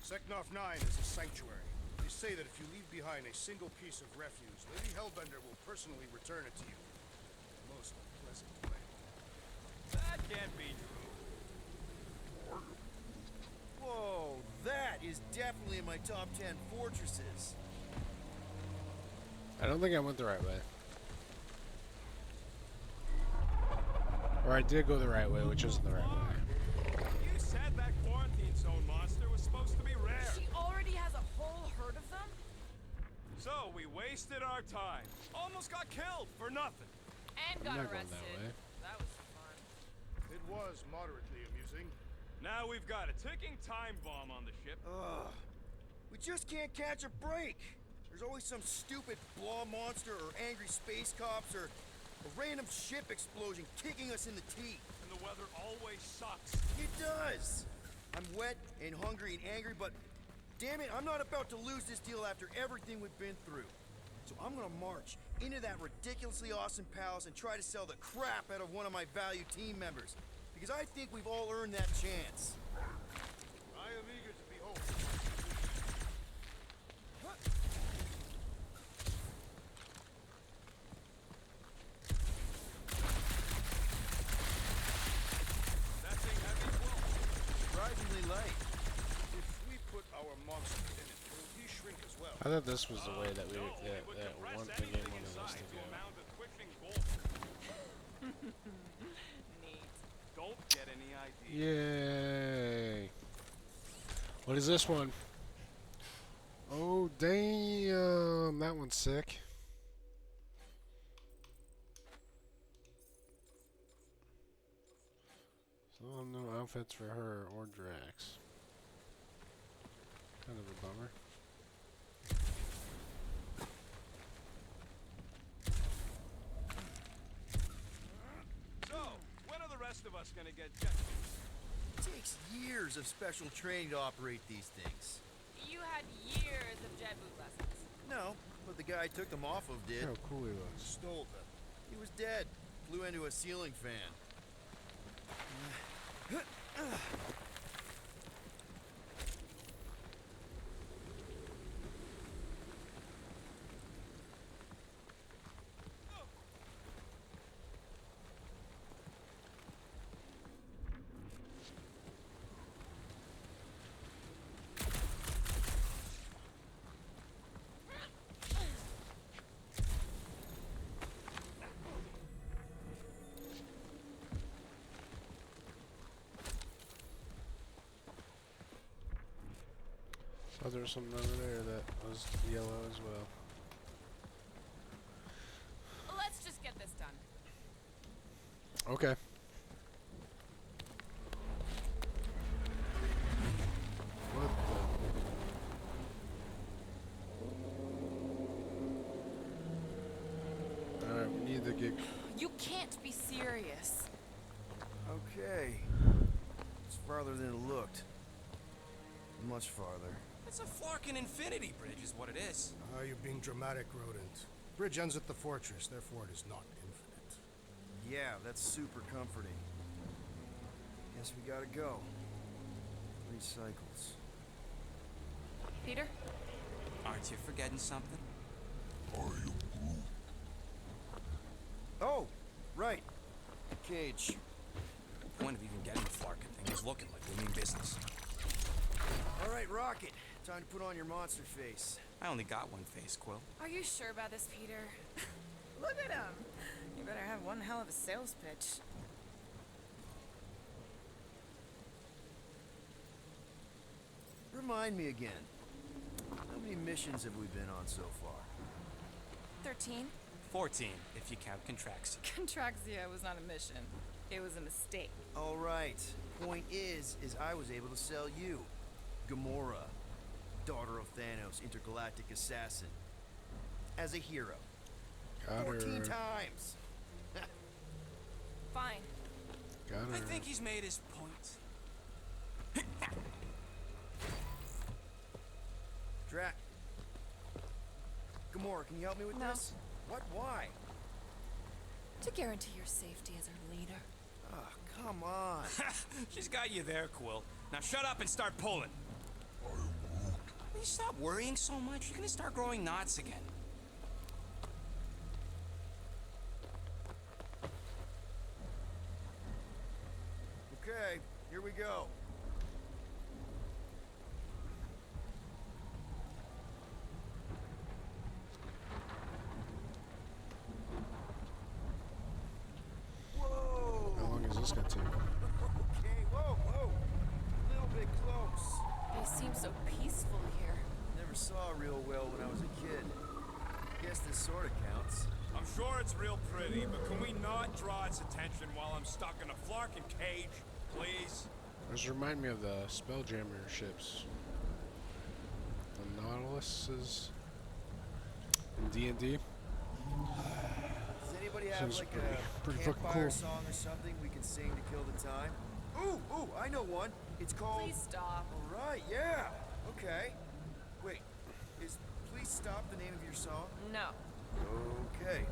Seknarf 9 is a sanctuary. They say that if you leave behind a single piece of refuse, Lady Hellbender will personally return it to you. In the most pleasant way. That can't be true. Whoa, that is definitely in my top 10 fortresses. I don't think I went the right way. Or I did go the right way, which isn't the right way. You said that quarantine zone monster was supposed to be rare. She already has a whole herd of them? So we wasted our time. Almost got killed for nothing. And I'm got not going arrested. that way. That was fun. It was moderately amusing. Now we've got a ticking time bomb on the ship. Ugh. We just can't catch a break. There's always some stupid blah monster or angry space cops or a random ship explosion kicking us in the teeth. And the weather always sucks. It does. I'm wet and hungry and angry, but damn it, I'm not about to lose this deal after everything we've been through. So I'm gonna march into that ridiculously awesome palace and try to sell the crap out of one of my valued team members. Because I think we've all earned that chance. I am eager to behold. That thing heavy well. Surprisingly light. If we put our monster in it, will he shrink as well? I thought this was the way that we No, that, it would that compress one the game anything wanted us inside to to go. amount of quickening gold. Neat. Don't get any ideas. Yay! What is this one? Oh damn, that one's sick. So no outfits for her or Drax. Kind of a bummer. So, when are the rest of us gonna get jet? It takes years of special training to operate these things. You had years of jet boot lessons. No, but the guy I took them off of did. How cool he was. Stole them. He was dead. Flew into a ceiling fan. Oh, there was something over there that was yellow as well. Let's just get this done. Okay. What the? Alright, we need the gig. You can't be serious. Okay. It's farther than it looked. Much farther. It's a Flarkin Infinity Bridge is what it is. You're being dramatic, Rodent. Bridge ends at the fortress, therefore it is not infinite. Yeah, that's super comforting. Guess we gotta go. 3 cycles. Peter? Aren't you forgetting something? Oh, right. The cage. The point of even getting the Flarkin thing was looking like we mean business. All right, Rocket. Time to put on your monster face. I only got one face, Quill. Are you sure about this, Peter? Look at him. You better have one hell of a sales pitch. remind me again. How many missions have we been on so far? 13? 14, if you count Contraxia. Contraxia was not a mission. It was a mistake. All right. Point is I was able to sell you, Gamora, daughter of Thanos, intergalactic assassin, as a hero. Got 14 her. times. Fine. Got her. I think he's made his point. Drac. Gamora, can you help me with No. this? What? Why? To guarantee your safety as our leader. Oh, come on. She's got you there, Quill. Now shut up and start pulling. Will you stop worrying so much? You're gonna start growing knots again. Okay, here we go. Whoa! How long is this gonna take? Okay, whoa, whoa. A little bit close. They seem so peaceful here. Never saw real well when I was a kid. Guess this sort of counts. I'm sure it's real pretty, but can we not draw its attention while I'm stuck in a flarkin' cage, please? This remind me of the Spelljammer ships. The Nautiluses in D&D. Does anybody have Seems like pretty a fucking campfire cool. song or something we can sing to kill the time? Ooh, I know one. It's called... Please stop. All right, yeah. Okay. Wait, is Please Stop the name of your song? No. Okay.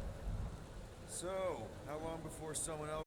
So, how long before someone else...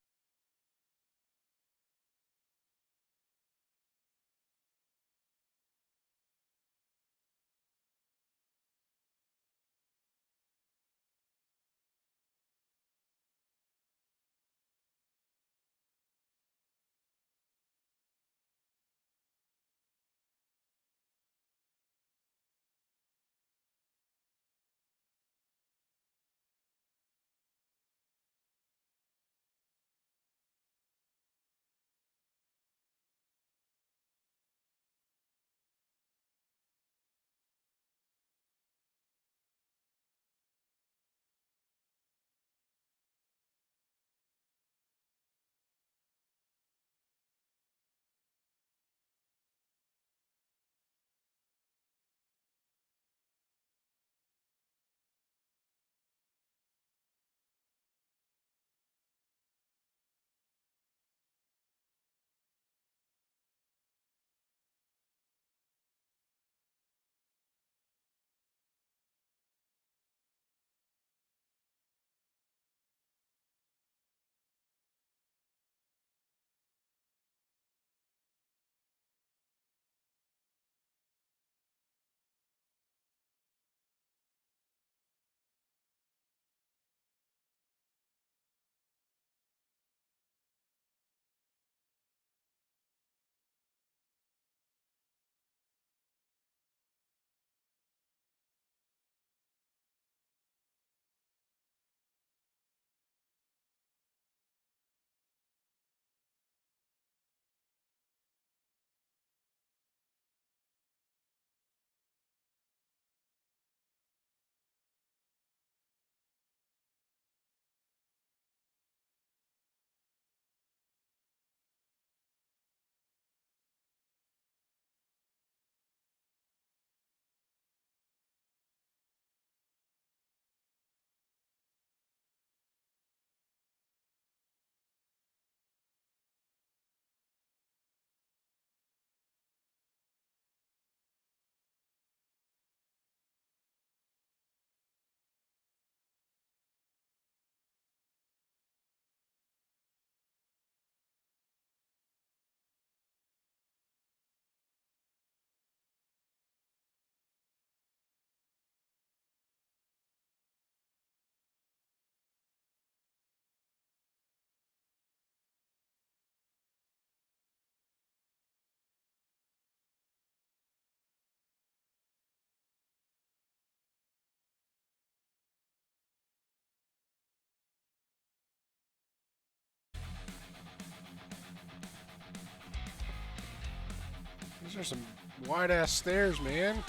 These are some wide ass stairs, man.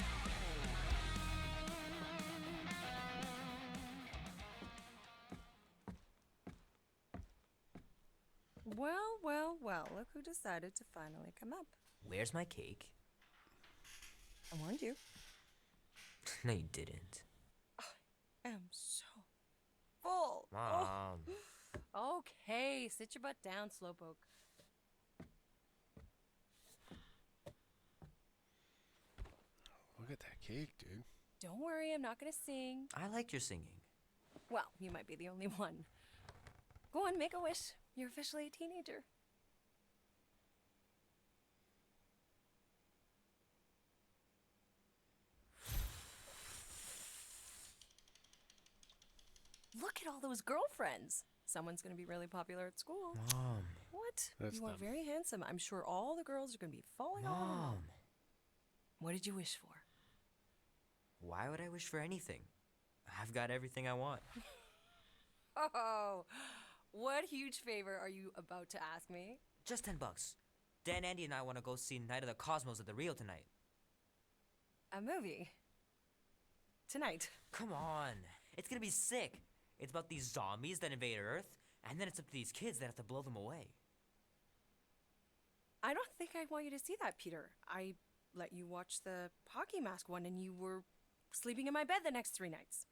Well, well, well, look who decided to finally come up. Where's my cake? I warned you. No, you didn't. I am so full. Mom. Oh. Okay, sit your butt down, Slowpoke. Look at that cake, dude. Don't worry, I'm not gonna sing. I liked your singing. Well, you might be the only one. Go on, make a wish. You're officially a teenager. Look at all those girlfriends. Someone's gonna be really popular at school. Mom. What? That's you are dumb. very handsome. I'm sure all the girls are gonna be falling all over you. Mom. What did you wish for? Why would I wish for anything? I've got everything I want. Oh, what huge favor are you about to ask me? Just $10. Dan, Andy, and I want to go see Night of the Cosmos at the Rio tonight. A movie? Tonight? Come on. It's gonna be sick. It's about these zombies that invade Earth, and then it's up to these kids that have to blow them away. I don't think I want you to see that, Peter. I let you watch the hockey mask one and you were sleeping in my bed the next 3 nights.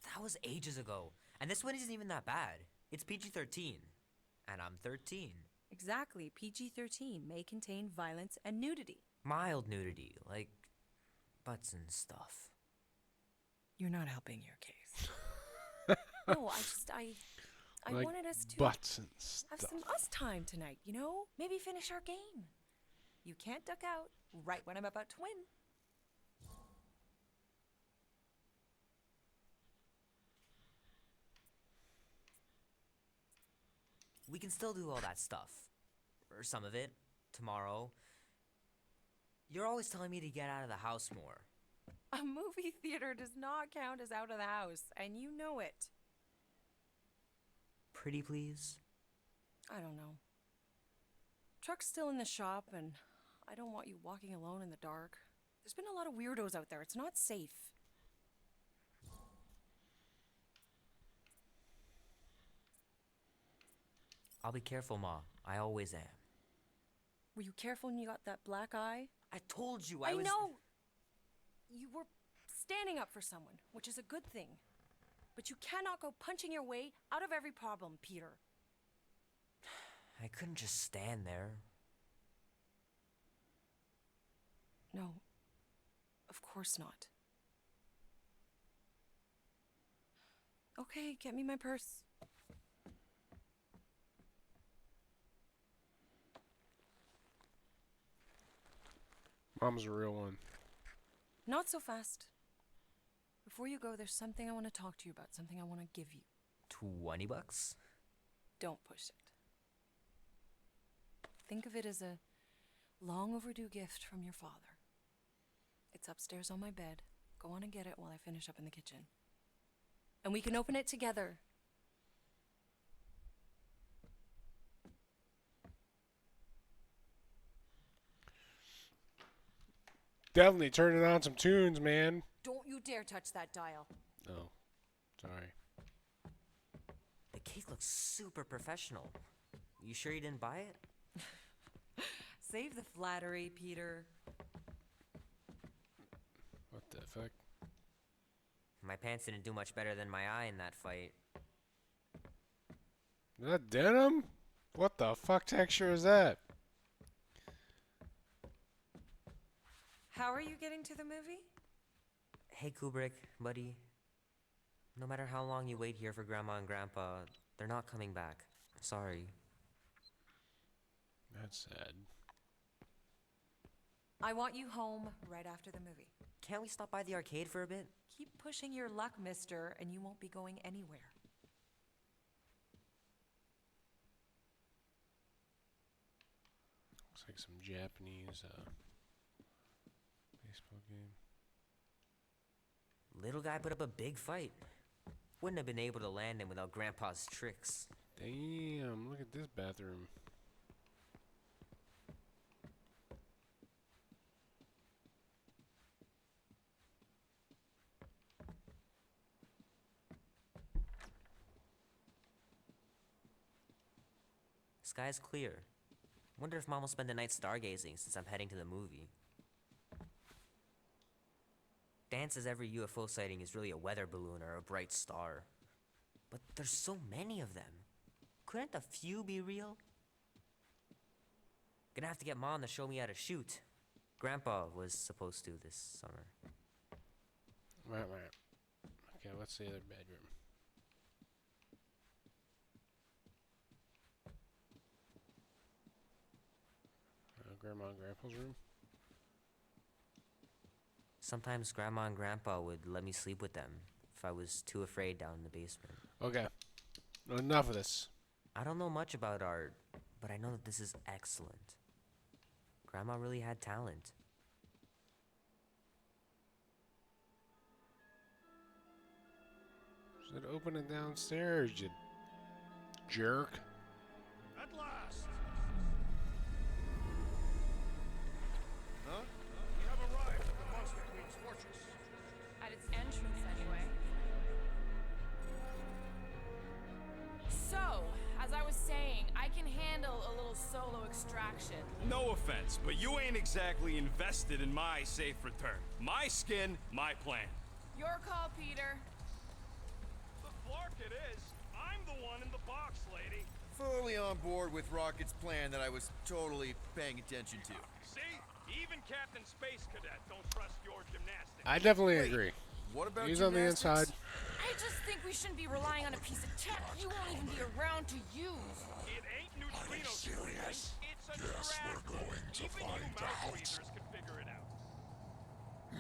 That was ages ago. And this one isn't even that bad. It's PG-13. And I'm 13. Exactly. PG-13 may contain violence and nudity. Mild nudity, like butts and stuff. You're not helping your case. No, I Like wanted us to butts and have stuff. some us time tonight, you know? Maybe finish our game. You can't duck out right when I'm about to win. We can still do all that stuff. Or some of it. Tomorrow. You're always telling me to get out of the house more. A movie theater does not count as out of the house, and you know it. Pretty please? I don't know. Truck's still in the shop, and I don't want you walking alone in the dark. There's been a lot of weirdos out there. It's not safe. I'll be careful, Ma. I always am. Were you careful when you got that black eye? I told you I was... know! You were standing up for someone, which is a good thing. But you cannot go punching your way out of every problem, Peter. I couldn't just stand there. No, of course not. Okay, get me my purse. Mom's a real one. Not so fast. Before you go, there's something I want to talk to you about, something I want to give you. $20? Don't push it. Think of it as a long overdue gift from your father. It's upstairs on my bed. Go on and get it while I finish up in the kitchen. And we can open it together. Definitely turning on some tunes, man. Don't you dare touch that dial. Oh, sorry. The cake looks super professional. You sure you didn't buy it? Save the flattery, Peter. What the fuck? My pants didn't do much better than my eye in that fight. Is that denim? What the fuck texture is that? How are you getting to the movie? Hey, Kubrick, buddy. No matter how long you wait here for Grandma and Grandpa, they're not coming back. Sorry. That's sad. I want you home right after the movie. Can't we stop by the arcade for a bit? Keep pushing your luck, mister, and you won't be going anywhere. Looks like some Japanese baseball game. Little guy put up a big fight. Wouldn't have been able to land him without Grandpa's tricks. Damn, look at this bathroom. Sky's clear. Wonder if Mom will spend the night stargazing since I'm heading to the movie. Dan says every UFO sighting is really a weather balloon or a bright star. But there's so many of them. Couldn't a few be real? Gonna have to get Mom to show me how to shoot. Grandpa was supposed to this summer. Right. Okay, what's the other bedroom? Grandma and Grandpa's room? Sometimes Grandma and Grandpa would let me sleep with them if I was too afraid down in the basement. Okay. Enough of this. I don't know much about art, but I know that this is excellent. Grandma really had talent. Said open it downstairs, you jerk. At last! Huh? We have arrived at the Monster Queen's fortress. At its entrance, anyway. So, as I was saying, I can handle a little solo extraction. No offense, but you ain't exactly invested in my safe return. My skin, my plan. Your call, Peter. The Flark it is. I'm the one in the box, lady. Fully on board with Rocket's plan that I was totally paying attention to. See? Even Captain Space Cadet don't trust your gymnastics. I definitely agree. What about He's on the inside. I just think we shouldn't be relying on a piece of tech you won't even be around to use. It ain't neutrino serious. It's a we're going to even find you mouse readers can figure it out.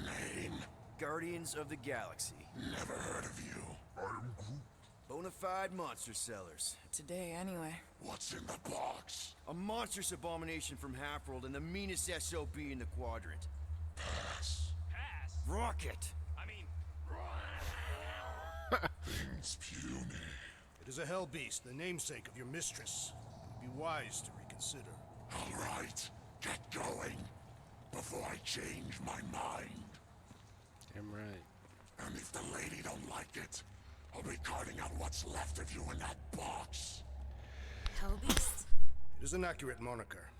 Name? Guardians of the Galaxy. Never heard of you. I'm Groot. Bonafide monster sellers. Today, anyway. What's in the box? A monstrous abomination from Half-World and the meanest SOB in the quadrant. Pass. Pass? Rocket! I mean... Things puny. It is a hell beast, the namesake of your mistress. It would be wise to reconsider. All right, get going. Before I change my mind. Damn right. And if the lady don't like it, I'll be carting out what's left of you in that box. Hellbeast? It is an accurate moniker.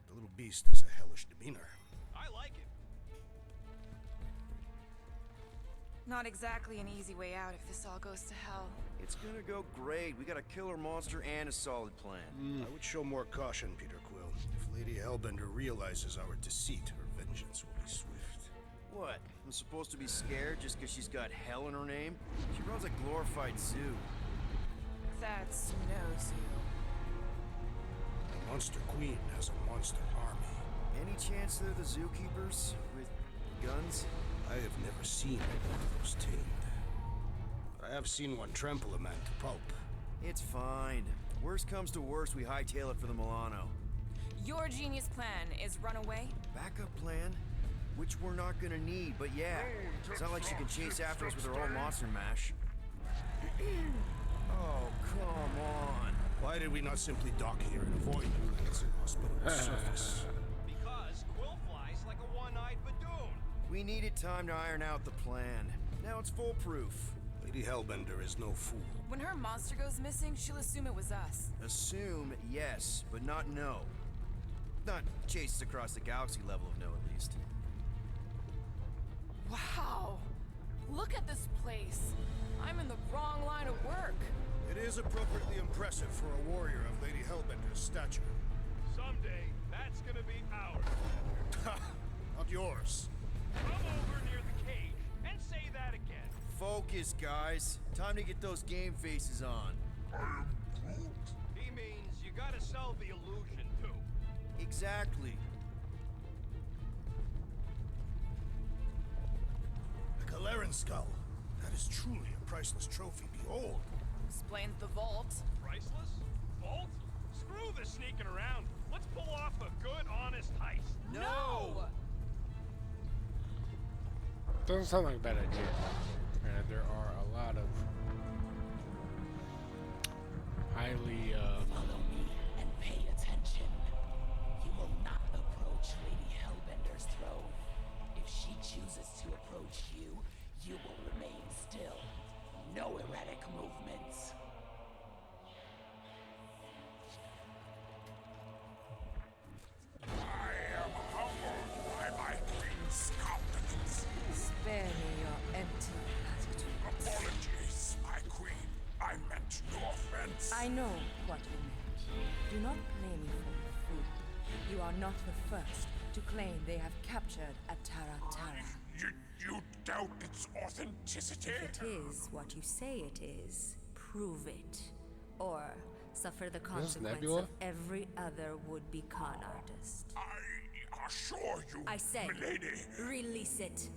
The little beast has a hellish demeanor. I like it. Not exactly an easy way out if this all goes to hell. It's gonna go great. We got a killer monster and a solid plan. I would show more caution, Peter Quill. If Lady Hellbender realizes our deceit, her vengeance will be swift. What? I'm supposed to be scared just because she's got hell in her name? She runs a glorified zoo. That's no zoo. The Monster Queen has a monster army. Any chance they're the zookeepers? With guns? I have never seen one of those tamed. But I have seen one trample a man to pulp. It's fine. Worst comes to worst, we hightail it for the Milano. Your genius plan is run away? Backup plan? Which we're not gonna need, but yeah. It's not like she can chase after us with her old monster mash. Oh, come on. Why did we not simply dock here and avoid the planet's inhospitable surface? Because Quill flies like a one-eyed badoon. We needed time to iron out the plan. Now it's foolproof. Lady Hellbender is no fool. When her monster goes missing, she'll assume it was us. Assume, yes, but not no. Not chase us across the galaxy level of no, at least. Wow! Look at this place. I'm in the wrong line of work. It is appropriately impressive for a warrior of Lady Hellbender's stature. Someday, that's gonna be ours. Ha! Not yours. Come over near the cage and say that again. Focus, guys. Time to get those game faces on. I am Groot. He means you gotta sell the illusion, too. Exactly. The Galeran skull. That is truly a priceless trophy. Behold. Explains the vault. Priceless? Vault? Screw the sneaking around. Let's pull off a good, honest heist. No! Doesn't sound like a bad idea. And there are a lot of highly Follow me and pay attention. You will not approach Lady Hellbender's throne. If she chooses to approach you, you will remain still. No erratic movements. I am humbled by my queen's competence. Spare me your empty platitudes. Apologies, my queen. I meant no offense. I know what you meant. Do not play me for a fool. You are not the first to claim they have captured a Tara Tara. You doubt its authenticity? If it is what you say it is, prove it. Or suffer the consequence Nebula? of every other would-be con artist. I assure you, I said, milady. release it.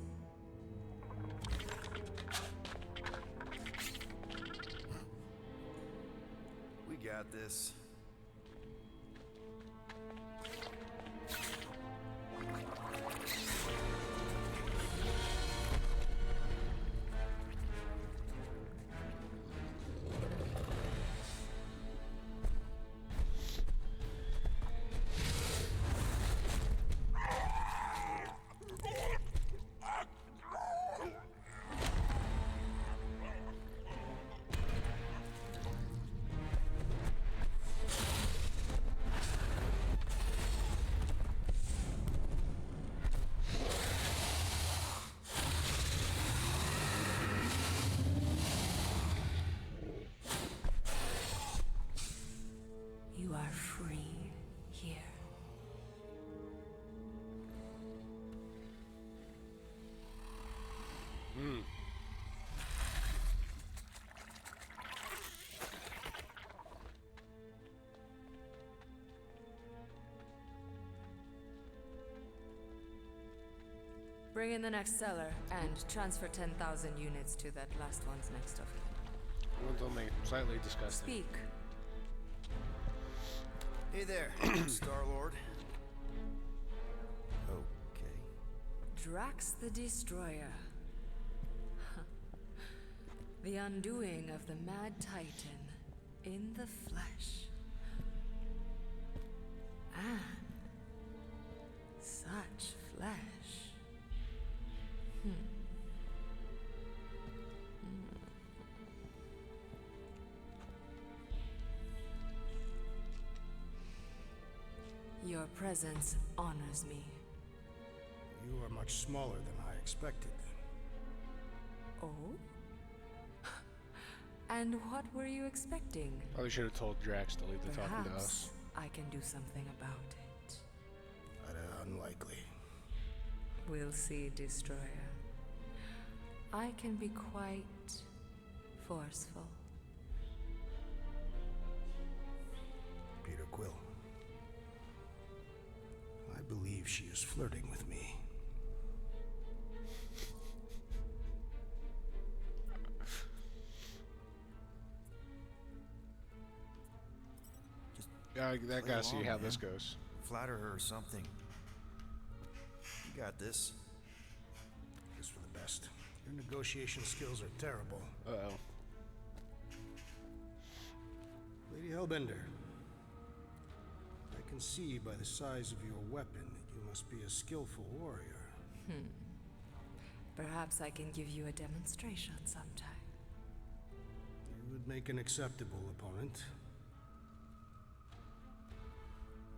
We got this. You are free here. Bring in the next seller and transfer 10,000 units to that last one's next of kin. One's only slightly disgusting. Speak. Hey there, Star-Lord. Okay. Drax the Destroyer. The undoing of the Mad Titan in the flesh. And such flesh. Your presence honors me. You are much smaller than I expected. Oh? And what were you expecting? Probably should have told Drax to leave the talking to us. Perhaps I can do something about it. Unlikely. We'll see, Destroyer. I can be quite forceful. Peter Quill. I believe she is flirting with me. Yeah, I Play gotta see along, how man. this goes. Flatter her or something. You got this. It's for the best. Your negotiation skills are terrible. Uh-oh. Lady Hellbender. I can see by the size of your weapon that you must be a skillful warrior. Perhaps I can give you a demonstration sometime. You would make an acceptable opponent.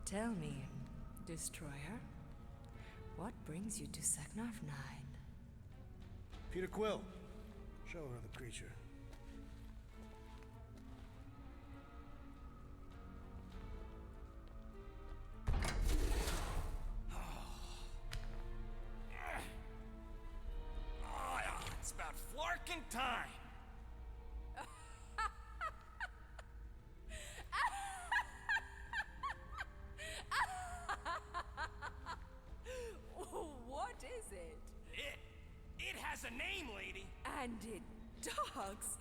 Tell me, Destroyer, what brings you to Seknarf 9? Peter Quill. Show her the creature. It's about flarkin' time. What is it? It has a name, lady. And it talks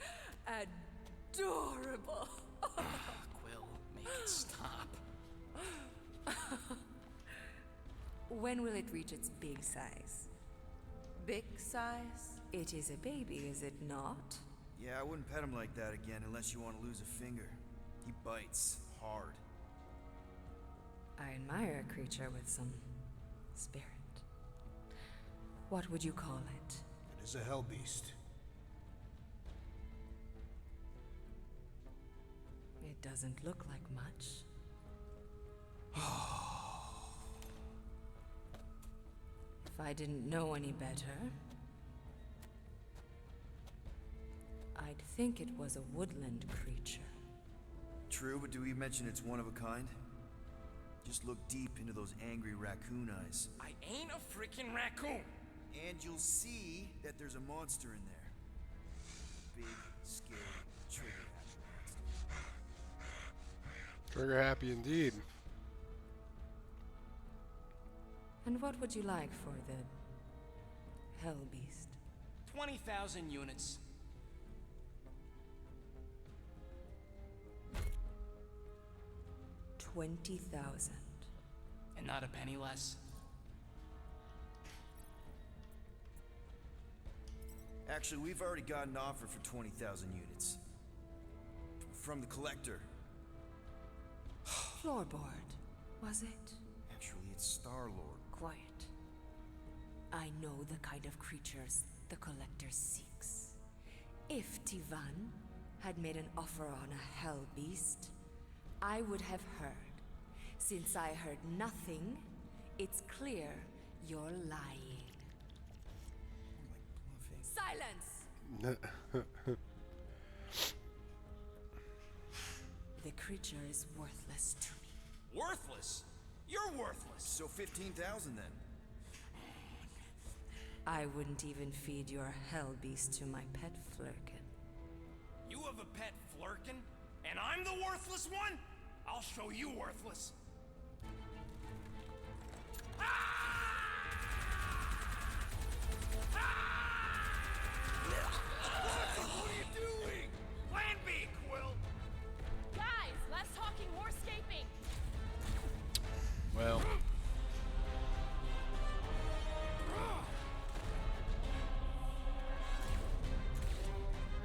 adorable. Quill, make it stop. When will it reach its big size? Big size? It is a baby, is it not? Yeah, I wouldn't pet him like that again unless you want to lose a finger. He bites hard. I admire a creature with some spirit. What would you call it? It is a hell beast. It doesn't look like much. If I didn't know any better, I'd think it was a woodland creature. True, but do we mention it's one of a kind? Just look deep into those angry raccoon eyes. I ain't a freaking raccoon. And you'll see that there's a monster in there. Big, scary, trigger-happy monster. Trigger happy indeed. And what would you like for the hell beast? 20,000 units. 20,000. And not a penny less. Actually, we've already got an offer for 20,000 units. From the collector. Floorboard, was it? Actually, it's Star-Lord. Quiet. I know the kind of creatures the Collector seeks. If Tivan had made an offer on a hell beast, I would have heard. Since I heard nothing, it's clear you're lying. Silence! The creature is worthless to me. Worthless? You're worthless. So 15,000 then. I wouldn't even feed your hell beast to my pet Flurkin. You have a pet Flurkin? And I'm the worthless one? I'll show you worthless. What are you doing? Plan B, Quill! Guys, less talking, more escaping. Well.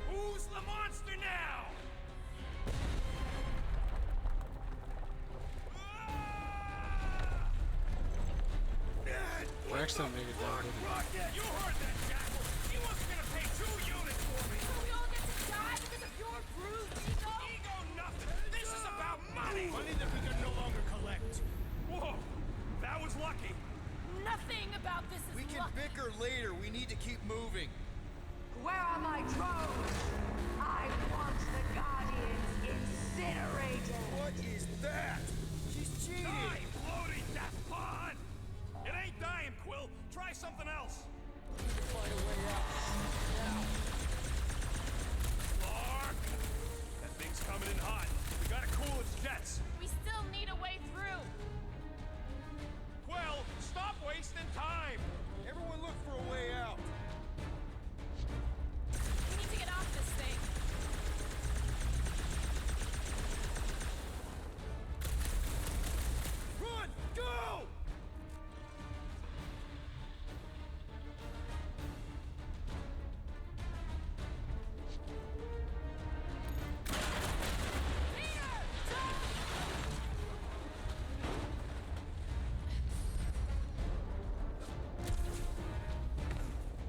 Who's the monster now? Rex didn't make it down, did he? You heard that, Jackal! He wasn't gonna pay 2 units for me! So we all get to die because of your bruised ego? Ego nothing! This is about money! Money that we can no longer collect. Whoa! That was lucky! Nothing about this is We can luck. bicker later. We need to keep moving. Where are my drones? I want the Guardians incinerated! What is that? She's cheating! Die, bloating death pod! It ain't dying, Quill! Try something else! Find a way out. Now. Clark! That thing's coming in hot. We gotta cool its jets. We still need a way through. Quill, stop wasting time! Everyone look for a way out. We need to get off this thing. Run! Go!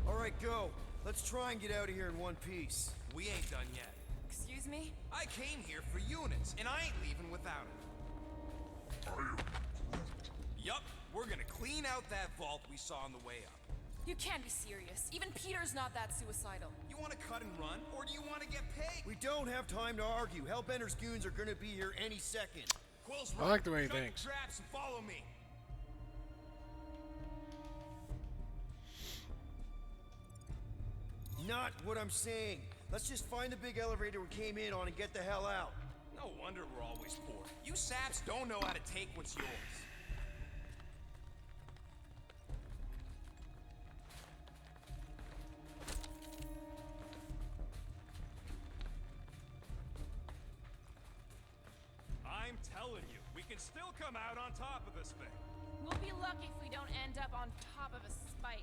All right, go. Let's try and get out of here in one piece. We ain't done yet. Excuse me? I came here for units, and I ain't leaving without it. Yup, we're gonna clean out that vault we saw on the way up. You can't be serious. Even Peter's not that suicidal. You wanna cut and run, or do you wanna get paid? We don't have time to argue. Hellbender's goons are gonna be here any second. Quill's I like the way he Shut your thinks. traps and follow me. Not what I'm saying. Let's just find the big elevator we came in on and get the hell out. No wonder we're always poor. You saps don't know how to take what's yours. I'm telling you, we can still come out on top of this thing. We'll be lucky if we don't end up on top of a spike.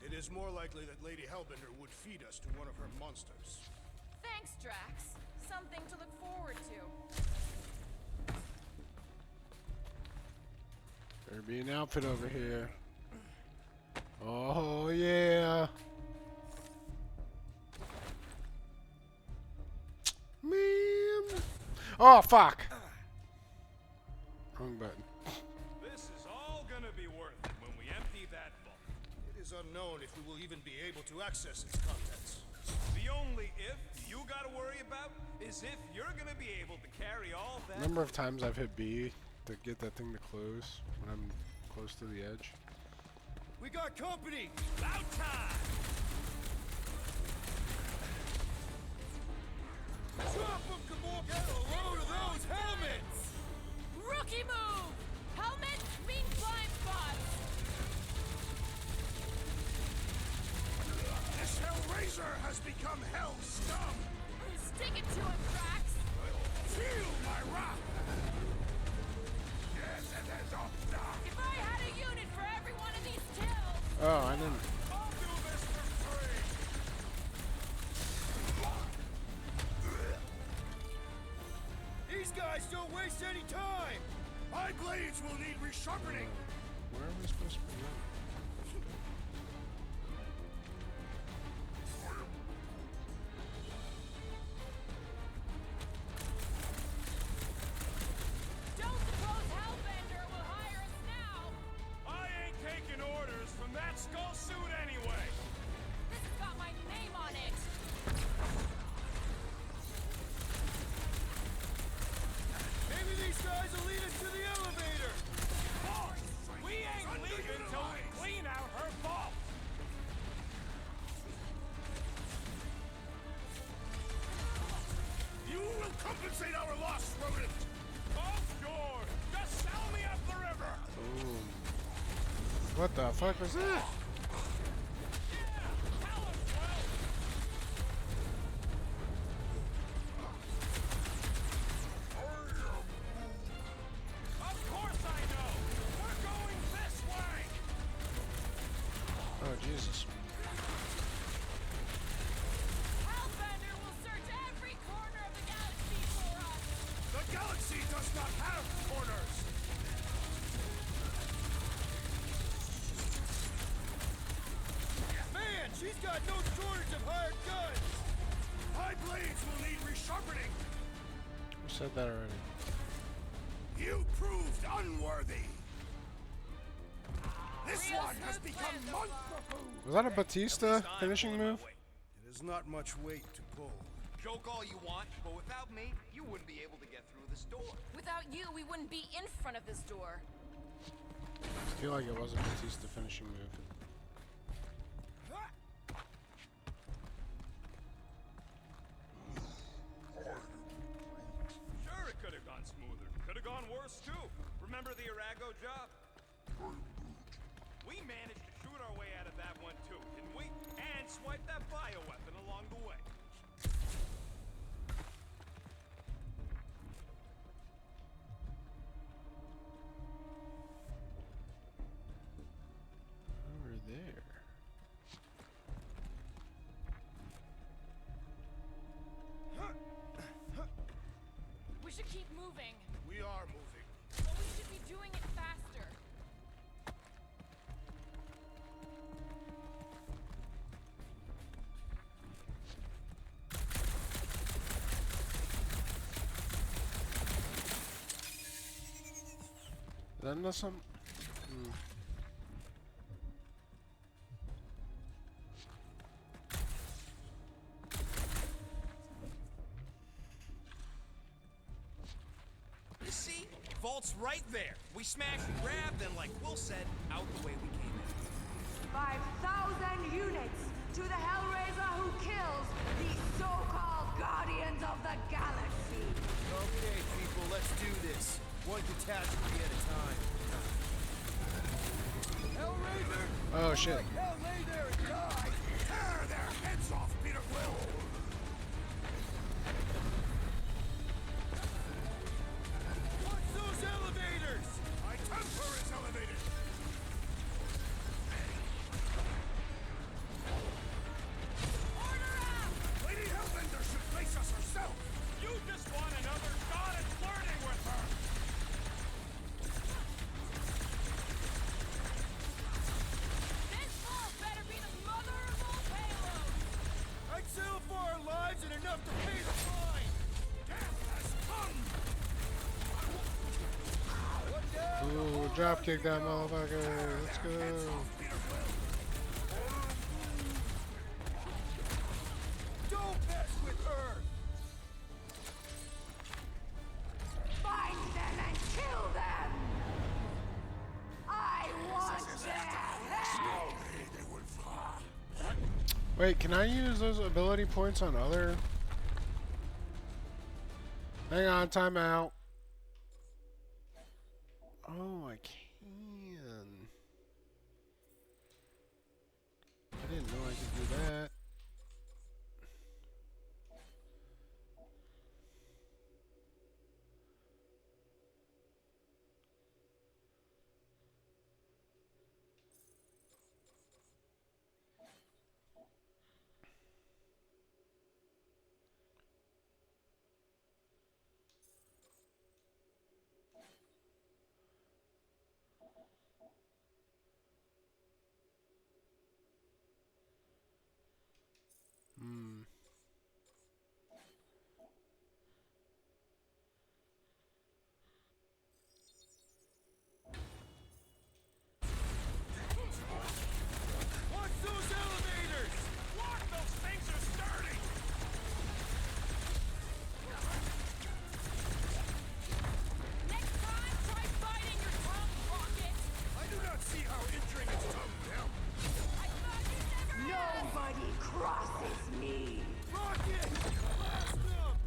It is more likely that Lady Hellbender would feed us to one of her monsters. Thanks, Drax. Something to look forward to. There be an outfit over here. Oh yeah. Man. Oh fuck. Wrong button. This is all gonna be worth it when we empty that vault. It is unknown if we will even be able to access its contents. The only if you gotta worry about is if you're gonna be able to carry all that. Number of times I've hit B to get that thing to close when I'm close to the edge. We got company! About time! Drop them, Gamorrean! Get a load of those helmets! Rookie move! Helmets mean blind spots! This Hellraiser has become Hell scum! Stick it to him, Drax! Feel my wrath! Yes, it is up now! If I had a unit for every one of these kills! Oh, I didn't. I'll do this for free! These guys don't waste any time! My blades will need resharpening! Where are we supposed to be going? Don't suppose Hellbender will hire us now! I ain't taking orders from that skull suit anyway! This has got my name on it! Maybe these guys will lead us to the elevator! We ain't leaving till we clean out her vault! You will compensate our loss, rodent! Oh, sure! Just sell me up the river! Ooh. What the fuck was that? Of course I know! We're going this way! Oh Jesus. Hellbender will search every corner of the galaxy for us! The galaxy does not have corners! Man, she's got no shortage of hired guns! My blades will need resharpening! Who said that already? You proved unworthy! This one has become monster food! Was that a Batista finishing move? It is not much weight to pull. Joke all you want, but without me, you wouldn't be able to get through this door. Without you, we wouldn't be in front of this door. I feel like it was a Batista finishing move. Sure, it could have gone smoother. Could have gone worse, too. Remember the Arago job? We managed to shoot our way out of that one, too, didn't we? And swipe that bioweapon along the way. Over there. We should keep moving. We are moving. But we should be doing it faster. Then there's some. You see? Vault's right there. We smash and grab, then like Will said, out the way we came in. 5,000 units to the Hellraiser who kills the so-called Guardians of the Galaxy! Okay, people, let's do this. One catastrophe at a time. Hellraiser! Oh shit. Hell, lay there and die! Tear their heads off, Peter Quill! Watch those elevators! My temper is elevated! Order up! Lady Hellbender should drop kick that motherfucker. Let's go. Don't mess with her! Find them and kill them! I want their head! Wait, can I use those ability points on other? Hang on, time out. Oh, I can. I didn't know I could do that. Hmm. Watch those elevators! Watch, those things are starting! Next time, try biting your tongue, Rocket! I do not see how injuring its tongue would help. I thought you never Nobody crosses me! Rocket! Blast them!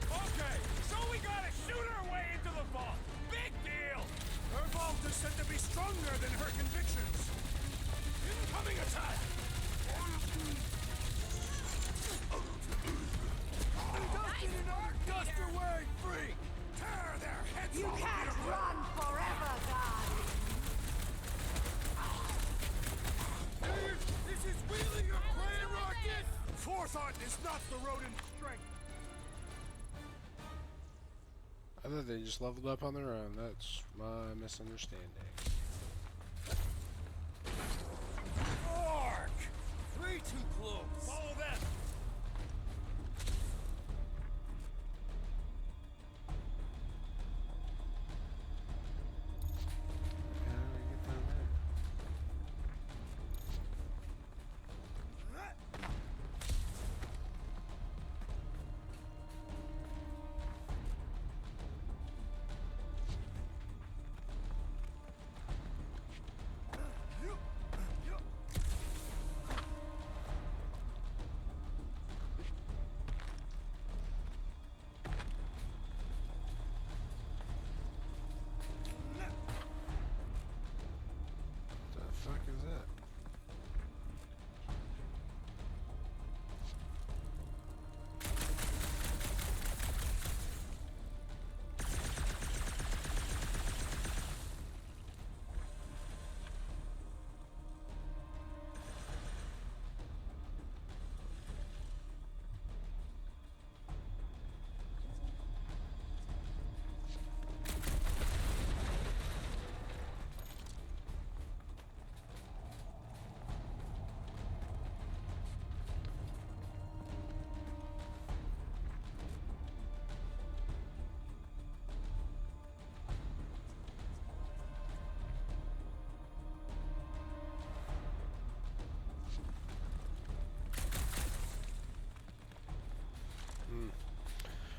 Okay, so we gotta shoot our way into the vault. Big deal! Her vault is said to be stronger than her convictions. Incoming attack! Duster Wave free! Tear their heads You off! can't run forever, Guardian! This is really your plan, Rocket? Forethought is not the rodent's strength. I thought they just leveled up on their own. That's my misunderstanding. Ark! Way too close. Follow them. How do I get down there? What the fuck is that?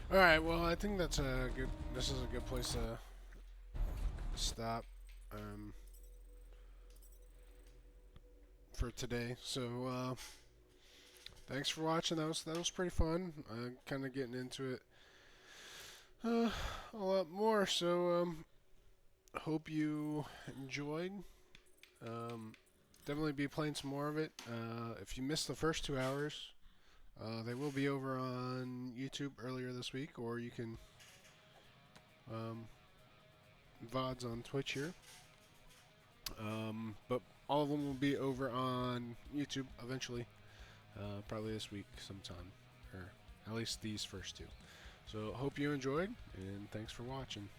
All right. Well, I think that's a good. This is a good place to stop for today. So, thanks for watching. That was pretty fun. Kind of getting into it a lot more. So, hope you enjoyed. Definitely be playing some more of it. If you missed the first 2 hours. They will be over on YouTube earlier this week, or you can VODs on Twitch here. But all of them will be over on YouTube eventually, probably this week sometime, or at least these first two. So hope you enjoyed, and thanks for watching.